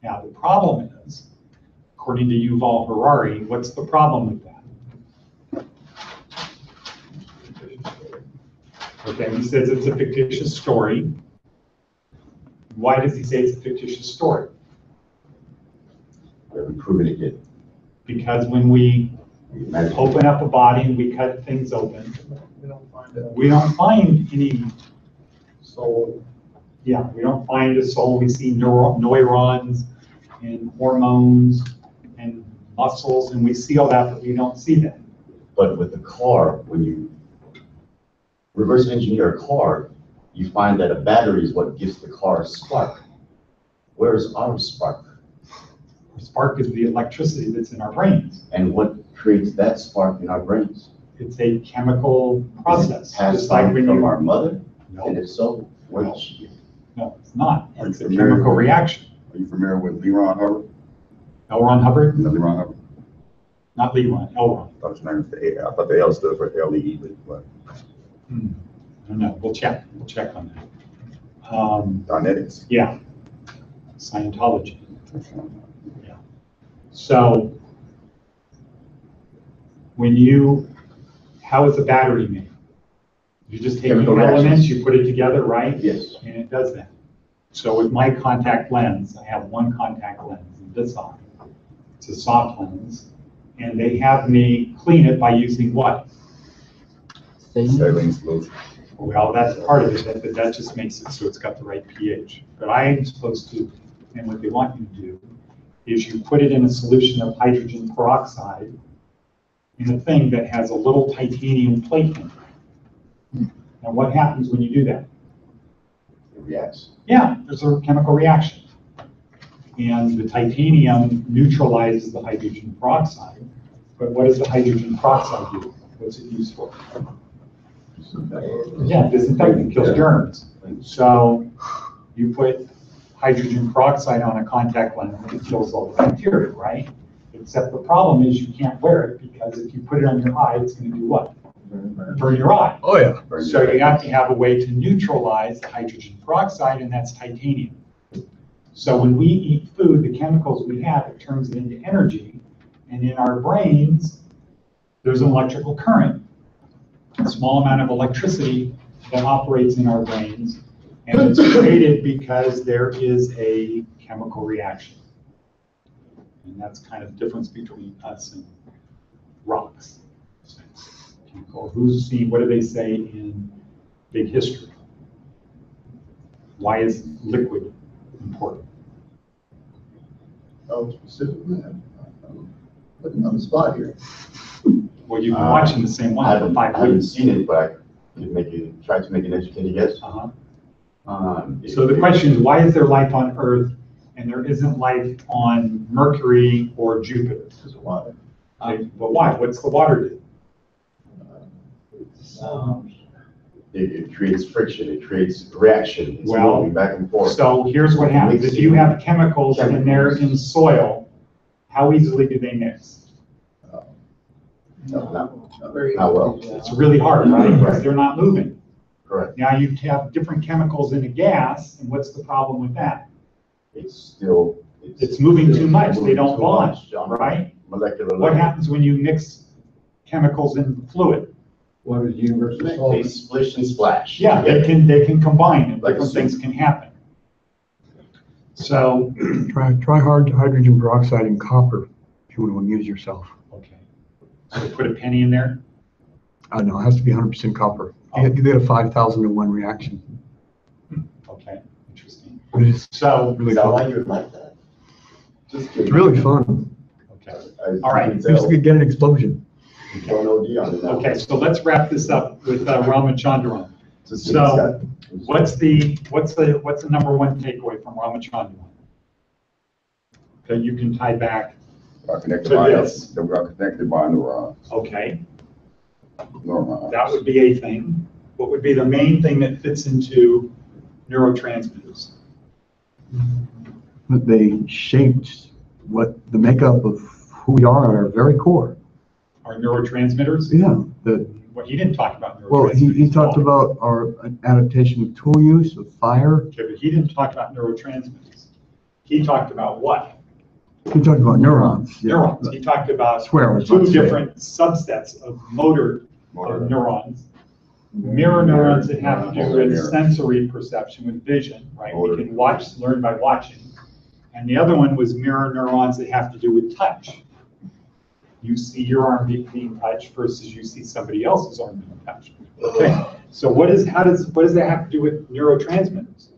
Now, the problem is, according to Yuval Harari, what's the problem with that? Okay, he says it's a fictitious story. Why does he say it's a fictitious story? We haven't proven it yet. Because when we Imagine. open up a body and we cut things open, We don't find out. we don't find any So, Yeah, we don't find a soul. We see neurons and hormones and muscles, and we see all that, but we don't see them. But with the car, when you reverse engineer a car, you find that a battery is what gives the car a spark. Where is our spark? Spark is the electricity that's in our brains. And what creates that spark in our brains? It's a chemical process, Is it passed just like on when from you, our mother? no, And if so, which? no, it's not. Are you It's a familiar chemical with- reaction. Are you familiar with Leron Hubbard? L. Ron Hubbard, No, Leron Hubbard. not Lee Ron, L. Ron. I thought his name was the A. I thought the L stood for LEE, but I don't know, we'll check on that. Dynetics. Yeah, Scientology. So how is a battery made? You just take Chemical the elements, reactions. you put it together, right? Yes. And it does that. So with my contact lens, I have one contact lens in this eye. It's a soft lens. And they have me clean it by using what? Saline solution. Well, that's part of it, but that just makes it so it's got the right pH. But I am supposed to, and what they want you to do, is you put it in a solution of hydrogen peroxide in a thing that has a little titanium plate in it. Now, what happens when you do that? It reacts. Yeah, there's a chemical reaction. And the titanium neutralizes the hydrogen peroxide. But what does the hydrogen peroxide do? What's it used for? Yeah, disinfectant, kills germs. So you put hydrogen peroxide on a contact lens, it kills all the bacteria, right? Except the problem is you can't wear it because if you put it on your eye, it's going to do what? Burn your eye. Oh, yeah. So you have to have a way to neutralize the hydrogen peroxide, and that's titanium. So when we eat food, the chemicals we have, it turns it into energy. And in our brains, there's an electrical current, a small amount of electricity that operates in our brains. And it's created because there is a chemical reaction. And that's kind of the difference between us and rocks. Chemical. Who's seen, what do they say in Big History? Why is liquid important? Oh, specifically, I'm putting on the spot here. Well, you've been watching the same I one for haven't, 5 I haven't weeks. seen it, but I could try to make an educated guess. Uh-huh. So So the question is, why is there life on Earth and there isn't life on Mercury or Jupiter? There's a water. Okay, but why? What's the water do? It creates friction, it creates reaction, it's Well, moving back and forth. So here's what happens. If you have chemicals and they're in soil, how easily do they mix? No, Not very. Not well. It's really hard, right? Because they're not moving. Correct. Now you have different chemicals in a gas, and what's the problem with that? It's still. It's moving too much. They moving don't too bond, much on right? Molecular What level. happens when you mix chemicals in fluid? What is universal They solvent? splish and splash. Yeah, they can combine and Like a different soup. things can happen. So, Try hard hydrogen peroxide and copper if you want to amuse yourself. okay. So put a penny in there. No, it has to be 100% copper. You get a 5,000 to 1 reaction. Okay, interesting. It's So, really Is that why fun. you would like that? Just It's kidding. really fun. okay. All right. Just to get an explosion. Don't OD on it now. Okay, so let's wrap this up with Ramachandran. Just So, kidding, Scott. What's the number one takeaway from Ramachandran? Okay, you can tie back, Are connected To by this. that we are connected by neurons. okay, Neurons. that would be a thing. What would be the main thing that fits into neurotransmitters? But they shaped what the makeup of who we are at our very core. Are neurotransmitters? Yeah, the, Well, he didn't talk about neurotransmitters. well, he at talked all. about our adaptation of tool use, of fire. Okay, but he didn't talk about neurotransmitters. He talked about what? He talked about neurons. yeah. Neurons. He talked about That's where I was two about to say. different subsets of motor of neurons. Mirror neurons that have to do with Mirror. sensory perception with vision, right? We Motor. can watch, learn by watching. And the other one was mirror neurons that have to do with touch. You see your arm being touched versus you see somebody else's arm being touched. Okay, so what does that have to do with neurotransmitters?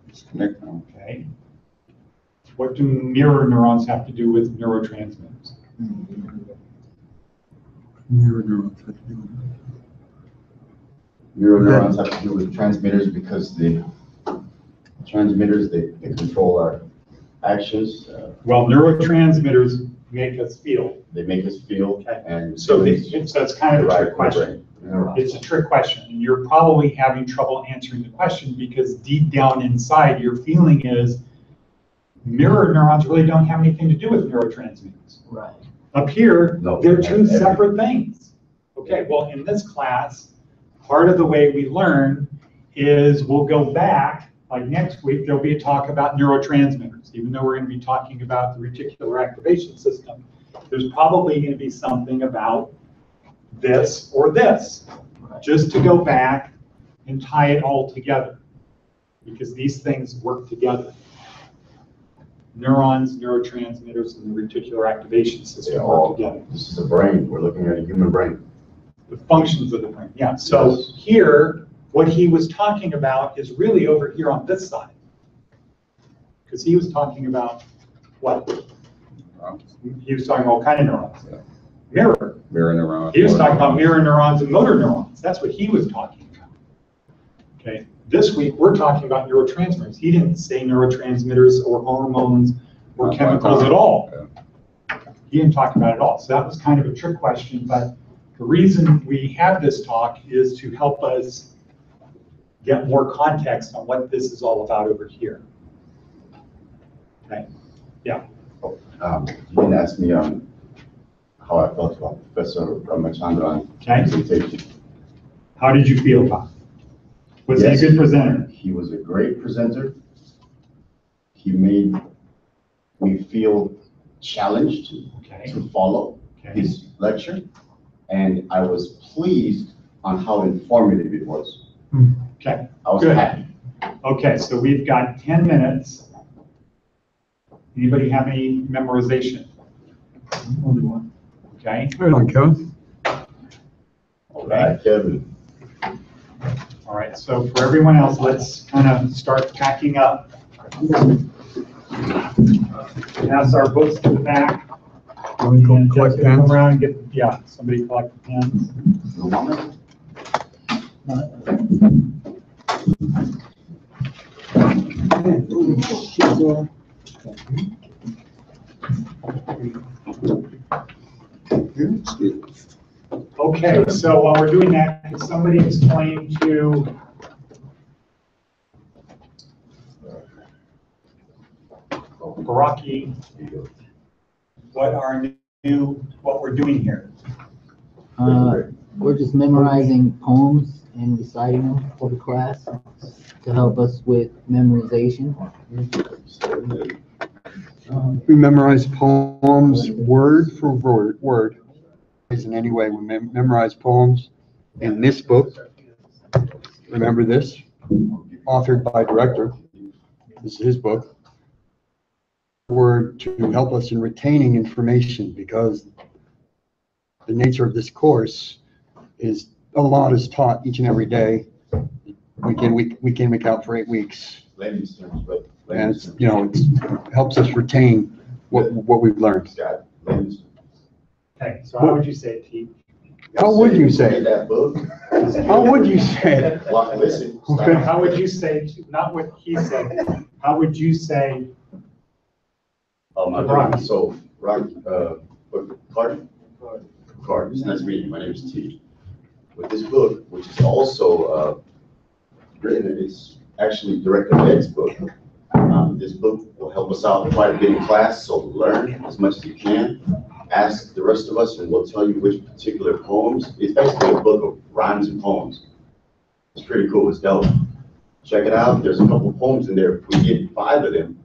It's connected. Okay. What do mirror neurons have to do with neurotransmitters? Mirror neurons. have to do with it. Neural neurons have to do with transmitters because the transmitters, they control our actions, Well, neurotransmitters make us feel. they make us feel Okay. and. So it's kind of a trick question. Right. It's a trick question, and you're probably having trouble answering the question because deep down inside, your feeling is mirror neurons really don't have anything to do with neurotransmitters. Right. Up here, No, they're they have two separate things. Okay, well, in this class, part of the way we learn is we'll go back, like next week, there'll be a talk about neurotransmitters. Even though we're going to be talking about the reticular activation system, there's probably going to be something about this or this, just to go back and tie it all together, because these things work together. Neurons, neurotransmitters, and the reticular activation They system all, work together. this is a brain, we're looking at a human brain. The functions of the brain, yeah. So here, what he was talking about is really over here on this side. Because he was talking about what? He was talking about what kind of neurons? Yeah. Mirror. Mirror neurons. He was talking about mirror neurons and motor neurons. That's what he was talking about. Okay. This week, we're talking about neurotransmitters. He didn't say neurotransmitters or hormones or chemicals at all. He didn't talk about it at all. So that was kind of a trick question, but the reason we have this talk is to help us get more context on what this is all about over here. Okay. Yeah. You didn't ask me how I felt about Professor Ramachandran Okay. presentation. How did you feel about it? Was Yes. he a good presenter? He was a great presenter. He made me feel challenged Okay. to follow Okay. his lecture, and I was pleased on how informative it was. Okay. I was Good. happy. Okay, so we've got 10 minutes. Anybody have any memorization? Only one. Okay. Right on, Kevin. All right, Kevin. All right, so for everyone else, let's kind of start packing up. Pass our books to the back. Want to go And collect just come pens? around and get, yeah, somebody collect the pens. You want it? Okay, so while we're doing that, can somebody explain to Baraki what we're doing here? We're just memorizing poems and reciting them for the class to help us with memorization. We memorize poems word for word. In any way, we memorize poems in this book. Remember this? Authored by director. This is his book. Word to help us in retaining information, because the nature of this course is a lot is taught each and every day, week in, week out for 8 weeks. Ladies terms, but. And it's, it helps us retain what we've learned. Scott, ladies. Okay, so how would you say it, Pete? How would you say Read it? that book. How would you say it? Well, listen. Okay. How would you say, not what he said, how would you say, Oh, my Ron. God. So, Ron, Carter? Carter, it's nice meeting you. My name is T. With this book, which is also written, it's actually Director Ed's book. This book will help us out quite a bit in class, so learn as much as you can. Ask the rest of us, and we'll tell you which particular poems. It's basically a book of rhymes and poems. It's pretty cool. It's dope. Check it out. There's a couple poems in there. If we get 5 of them,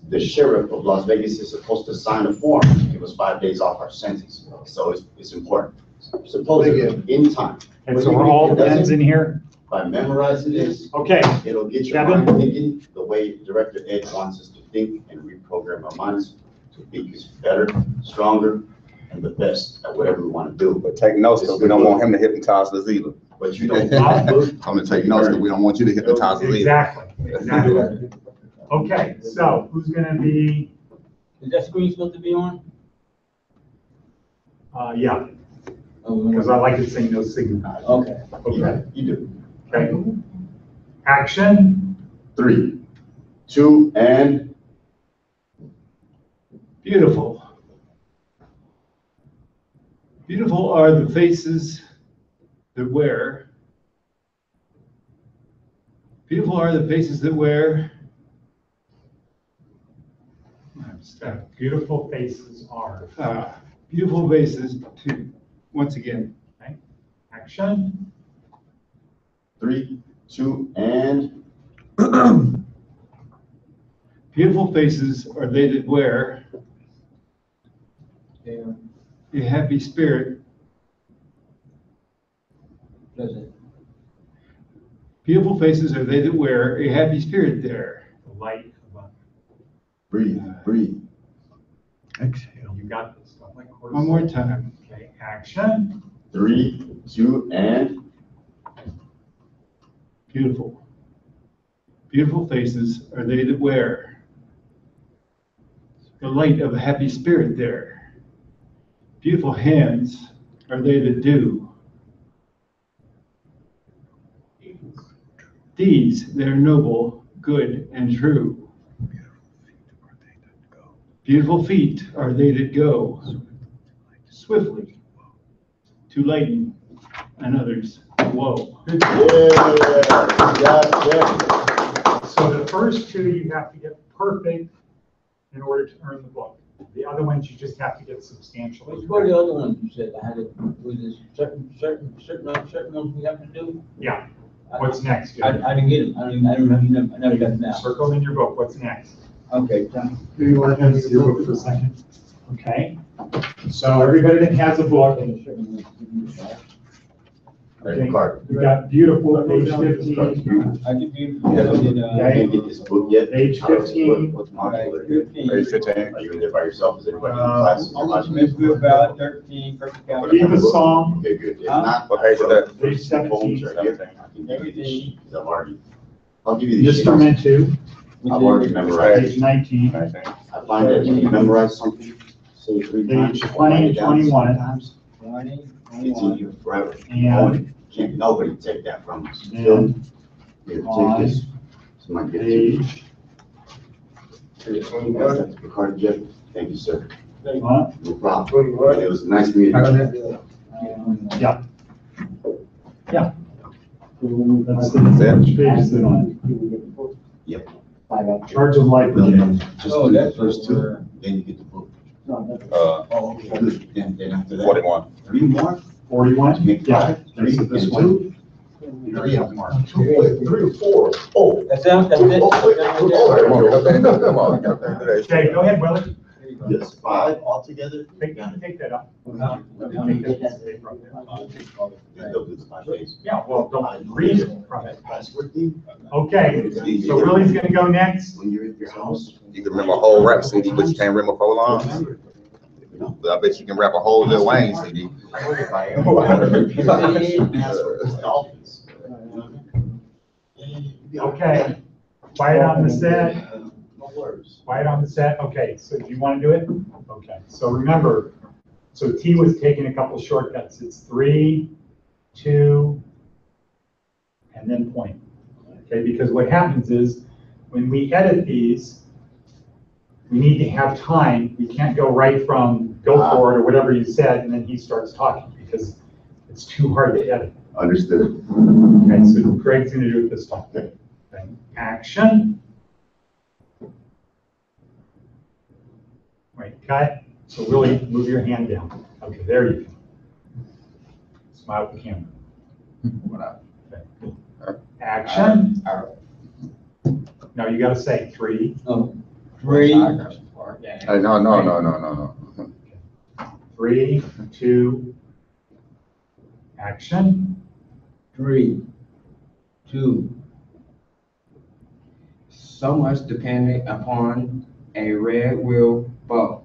the sheriff of Las Vegas is supposed to sign a form to give us 5 days off our sentence. So it's important. Supposedly, in time. and so we're all pens in here? By memorizing this, Okay, it'll get your Kevin? mind thinking the way Director Ed wants us to think and reprogram our minds to think is better, stronger, and the best at whatever we want to do. But take notes, because we don't want him to hypnotize us either. But you don't. I'm gonna take notes, because we don't want you to hypnotize us either. exactly. Okay, so who's gonna be, Is that screen supposed to be on? yeah, Oh, because I like it saying no signal. okay. Okay, You do. okay. Action. 3, 2, and Beautiful. Beautiful are the faces that wear. Beautiful are the faces that wear. Beautiful faces are. Beautiful faces, too. Once again. Okay. Action. 3, 2, and Beautiful faces are they that wear a happy spirit. Beautiful faces are they that wear a happy spirit there. The light of a. breathe, breathe. Exhale. You got this. Don't let cortisol. One more time. Okay, action. 3, 2, and Beautiful. Beautiful faces are they that wear the light of a happy spirit there. Beautiful hands are they that do deeds that are noble, good, and true. Beautiful feet are they that go swiftly to lighten another's woe. Good. So the first two you have to get perfect in order to earn the book. The other ones you just have to get substantially. What are the other ones you said? I had to, was it certain ones we have to do? Yeah. What's next? I didn't get them. I never got them down. Circle in your book. What's next? Okay, Tom. Do you want to see your book for a second? Okay. So everybody that has a book, okay, we got beautiful, page 15. I did you. I didn't get this book yet. Page 15. What's module? Page 15. Are you in there by yourself? Is anybody in class? Smith, Bill, Ballot, 13, Perfect County. Leave a song. Okay, good. If Huh? not, What page is that? Page 17. I can give you the sheet, 'cause I'll give you the sheet. Instrument 2, I've already memorized. page 19. I find that if you memorize something, say 3 times. Page 20 and 21. Sometimes, 20, it's in you forever. And- Can't nobody take that from us. And Here, on take this. Somebody get it. page, Your card, Jeff. Thank you, sir. huh? No problem. It was nice meeting you. Yeah. Yeah. That's That's the it. page is it on. Yep. Charge of life. No, no, just Oh, do the that's first 2, where- then you get the book. Uh, Then after that. 41. 3 more. 41? Make Yeah. 5, 3, That's this and one. 2. 3 of them are. 3 or 4. Oh. That's it, that's it. Come on, get up there, get up there, do that shit. Okay, go ahead, Willie. Yes, 5 altogether. Take that up. Then they'll do the 5 days. Yeah, well, don't read it from it. Password thing. Okay, so Willie's gonna go next. When you're at your house. You can remember a whole rap CD, but you can't remember 4 lines. But I bet you can rap a whole Lil Wayne CD. Okay, quiet on the set. No words. Quiet on the set. Okay, so do you want to do it? Okay, so remember, so T was taking a couple shortcuts. It's 3, 2, and then point. Okay, because what happens is when we edit these, we need to have time. We can't go right from go for it or whatever you said, and then he starts talking because it's too hard to edit. Understood. Okay, so Greg's gonna do it this time. Okay, action. Wait, cut. So really move your hand down. Okay, there you go. Smile at the camera. Okay, good. Action. Now you gotta say 3. Oh, 3. Hey, no. 3, 2, action. 3, 2. So much dependent upon a red wheel bow.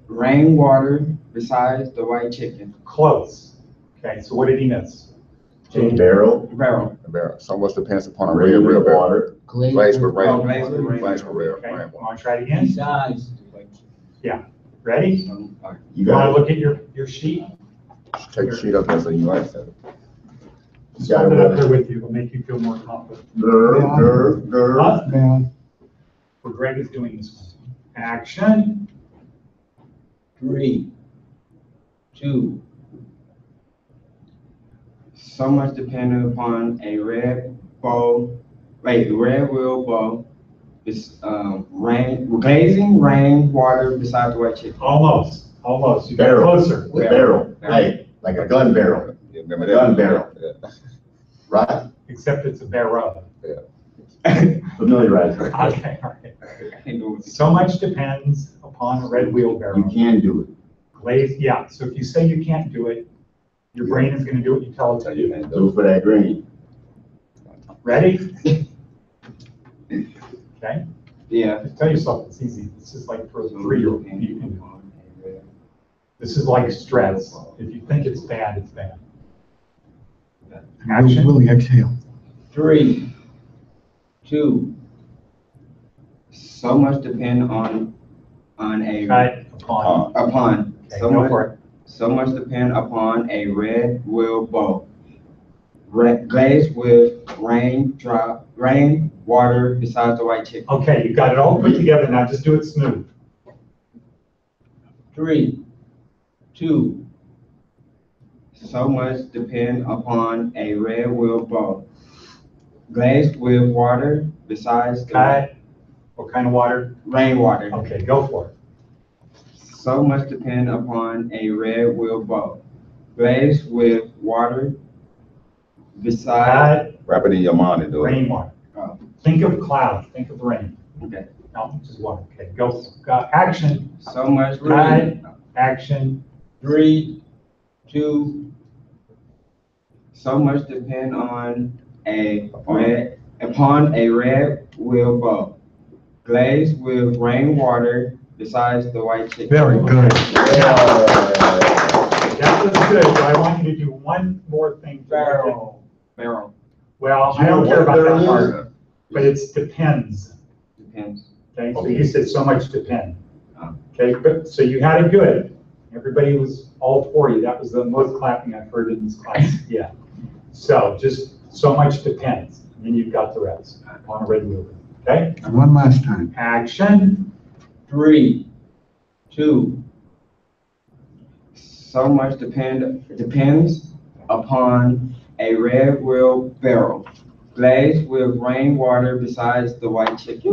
Rainwater besides the white chicken. Close. Okay, so what did he miss? Barrel. Barrel. So much depends upon a Real real water. Glaze with rain. Oh, glaze with rain. Glaze with real Okay, rain. want to try it again? Besides. Ready? You You want to got it. look at your sheet? Take the sheet up there so you like that. You Just got hold it up it. there with you. It'll make you feel more confident. Grr. Huh? Man, where Greg is doing this one. Action. 3, 2, So much dependent upon a red wheel bow, this, glazing rain water beside the white chicken. Almost. You got Barrel. closer. The barrel, hey, like a gun barrel, Yeah, remember that? gun barrel, Yeah. right? Except it's a barrel. Familiarize it. Okay, all right. So much depends upon a red You wheelbarrow. can do it. Glaze, yeah, so if you say you can't do it, your brain is gonna do what you tell it to do. Do it for that green. Ready? Okay, Yeah. just tell yourself it's easy. This is like for a 3-year-old. You can do it. This is like stress. If you think it's bad, it's bad. Action. Willie, exhale. 3, 2, So much depend on a, Cut upon. upon, Okay, so go much, for it. so much depend upon a red wheel bow. Glazed with rain water besides the white chicken. Okay, you got it all put together. Now just do it smooth. 3, 2, So much depend upon a red wheel bow. Glazed with water besides the Cut. What kind of water? rainwater. Okay, go for it. So much depend upon a red wheel bow. Glazed with water besides. Cut. Wrap it in your mind and do it. Rainwater. Oh, Think of clouds. Think of rain. okay. No, just water. Okay, go. Action. So much. Cut. Action. 3, 2, So much depend on a red wheel bow. Glazed with rainwater besides the white chicken. Very good. That was good, but I want you to do one more thing. barrel. Well, I don't care about that part, but it's depends. Depends. Okay, so you said so much depend. Okay, but, so you had it good. Everybody was all for you. That was the most clapping I've heard in this class. Yeah. So just so much depends. And then you've got the rest on a red wheel. Okay? One last time. Action. 3, 2, So much depends upon a red wheel barrel. Glazed with rainwater besides the white chicken. You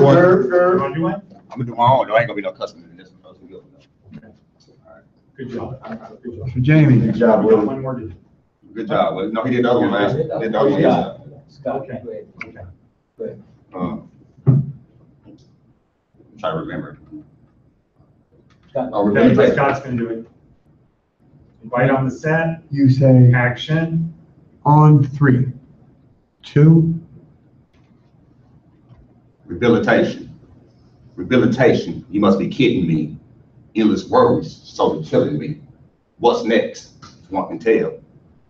want to do one? I'm gonna do my own, there ain't gonna be no customer in this one. Good job. Good job. So Jamie, Good job, We got Willie. one more to do. Good job, Well, no, he did the other one last, did the other one last. Scott, Okay. go ahead. Okay. Try to remember. Scott. Oh, Okay, but Scott's gonna do it. Right on the set. you say Action. on 3, 2, Rehabilitation. Rehabilitation, you must be kidding me. Endless worries, so killing me. What's next? One can tell.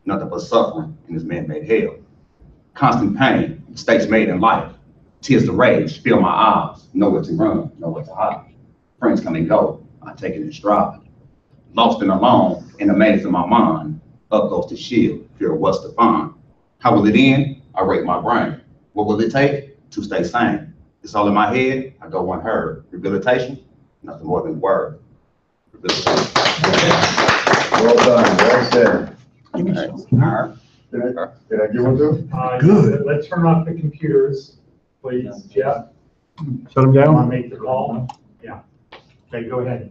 Nothing but suffering in this man-made hell. Constant pain, mistakes made in life. Tears to rage, fill my eyes. Nowhere to run, nowhere to hide. Friends come and go, I take it in stride. Lost and alone, in the maze of my mind. Up goes the shield, fear of what's to find. How will it end? I rate my brain. What will it take to stay sane? It's all in my head, I go unheard. Rehabilitation, nothing more than word. Rehabilitation. Well done, well said. Alright. Did I get one too? Good. Let's turn off the computers, please. Jeff, shut them you want down? to make the call? Yeah. Okay, go ahead.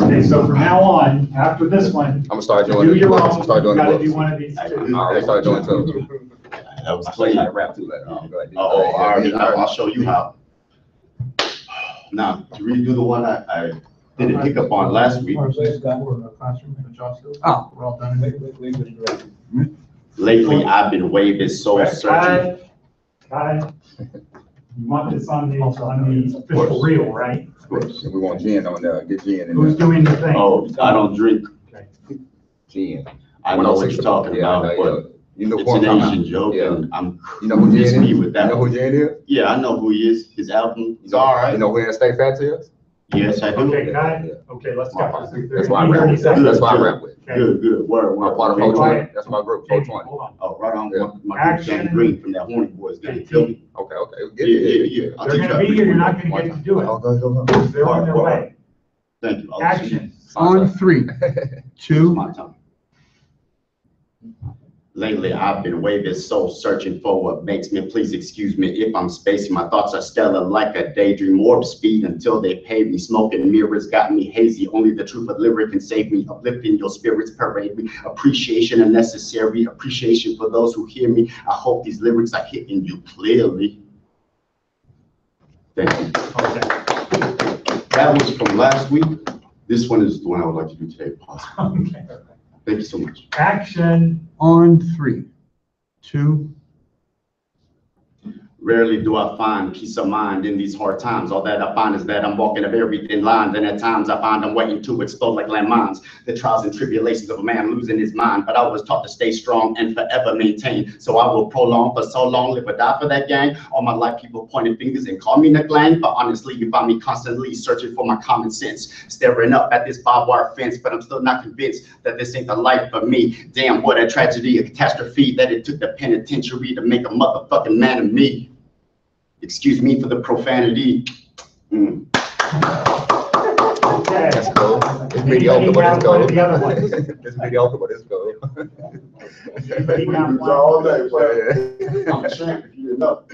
Okay, so from now on, after this one, I'm gonna start to doing do it. your I'm own, gonna start you doing the gotta do books. one of these I two. already started doing too. That was I clean. try to rap too later. Go ahead. I'll show you how. Now, to redo the one I did a hiccup on last week. Oh, We're all done. Lately, I've been waving soul searching. Cut. You want this on the official reel, right? Of course. We want Jen on there, get Jen in Who's there. doing the thing? Oh, I don't drink. Okay. Jen. I know what you're talking Yeah, I about, know, but you know it's who I'm an talking Asian about. joke, Yeah. and I'm You know who miss Jen me is? with that You know who one. Jen is? Yeah, I know who he is. His album is all right. You know where Stay Fat is? Yes, I do. Okay, cut. Okay, let's go. That's why I rap with. That's why I rap with. Okay. Good, word. I'm part of Okay, 420. quiet. That's my group, Okay, 420. hold on. Oh, right on, Yeah. my Action. Johnny Green from that Horny Boys game, feel me? Okay. Yeah. I'll They're teach gonna you be how here, you're to not read gonna get to do it. Okay. They're on their way. Thank you. I'll Action. On 3, It's 2, my time. Lately, I've been waving soul searching for what makes me. Please excuse me if I'm spacing. My thoughts are stellar like a daydream. Warp speed until they pay me. Smoking mirrors got me hazy. Only the truth of lyric can save me. Uplifting your spirits parade me. Appreciation and necessary. Appreciation for those who hear me. I hope these lyrics are hitting you clearly. Thank you. Okay. That was from last week. This one is the one I would like to do today, if possible. Okay. Thank you so much. Action. on 3, 2, Rarely do I find peace of mind in these hard times. All that I find is that I'm walking a very thin line. Then at times I find I'm waiting to explode like landmines. The trials and tribulations of a man losing his mind. But I was taught to stay strong and forever maintain. So I will prolong for so long, live or die for that gang. All my life people pointing fingers and call me neglect. But honestly, you find me constantly searching for my common sense. Staring up at this barbed wire fence, but I'm still not convinced that this ain't the life for me. Damn, what a tragedy, a catastrophe that it took the penitentiary to make a motherfucking man of me. Excuse me for the profanity. Okay. That's cool. It's mediocre, but it's One of the other cool. ones. It's mediocre, but it's cool. Anybody got one? All day, I'm a champ if you didn't know.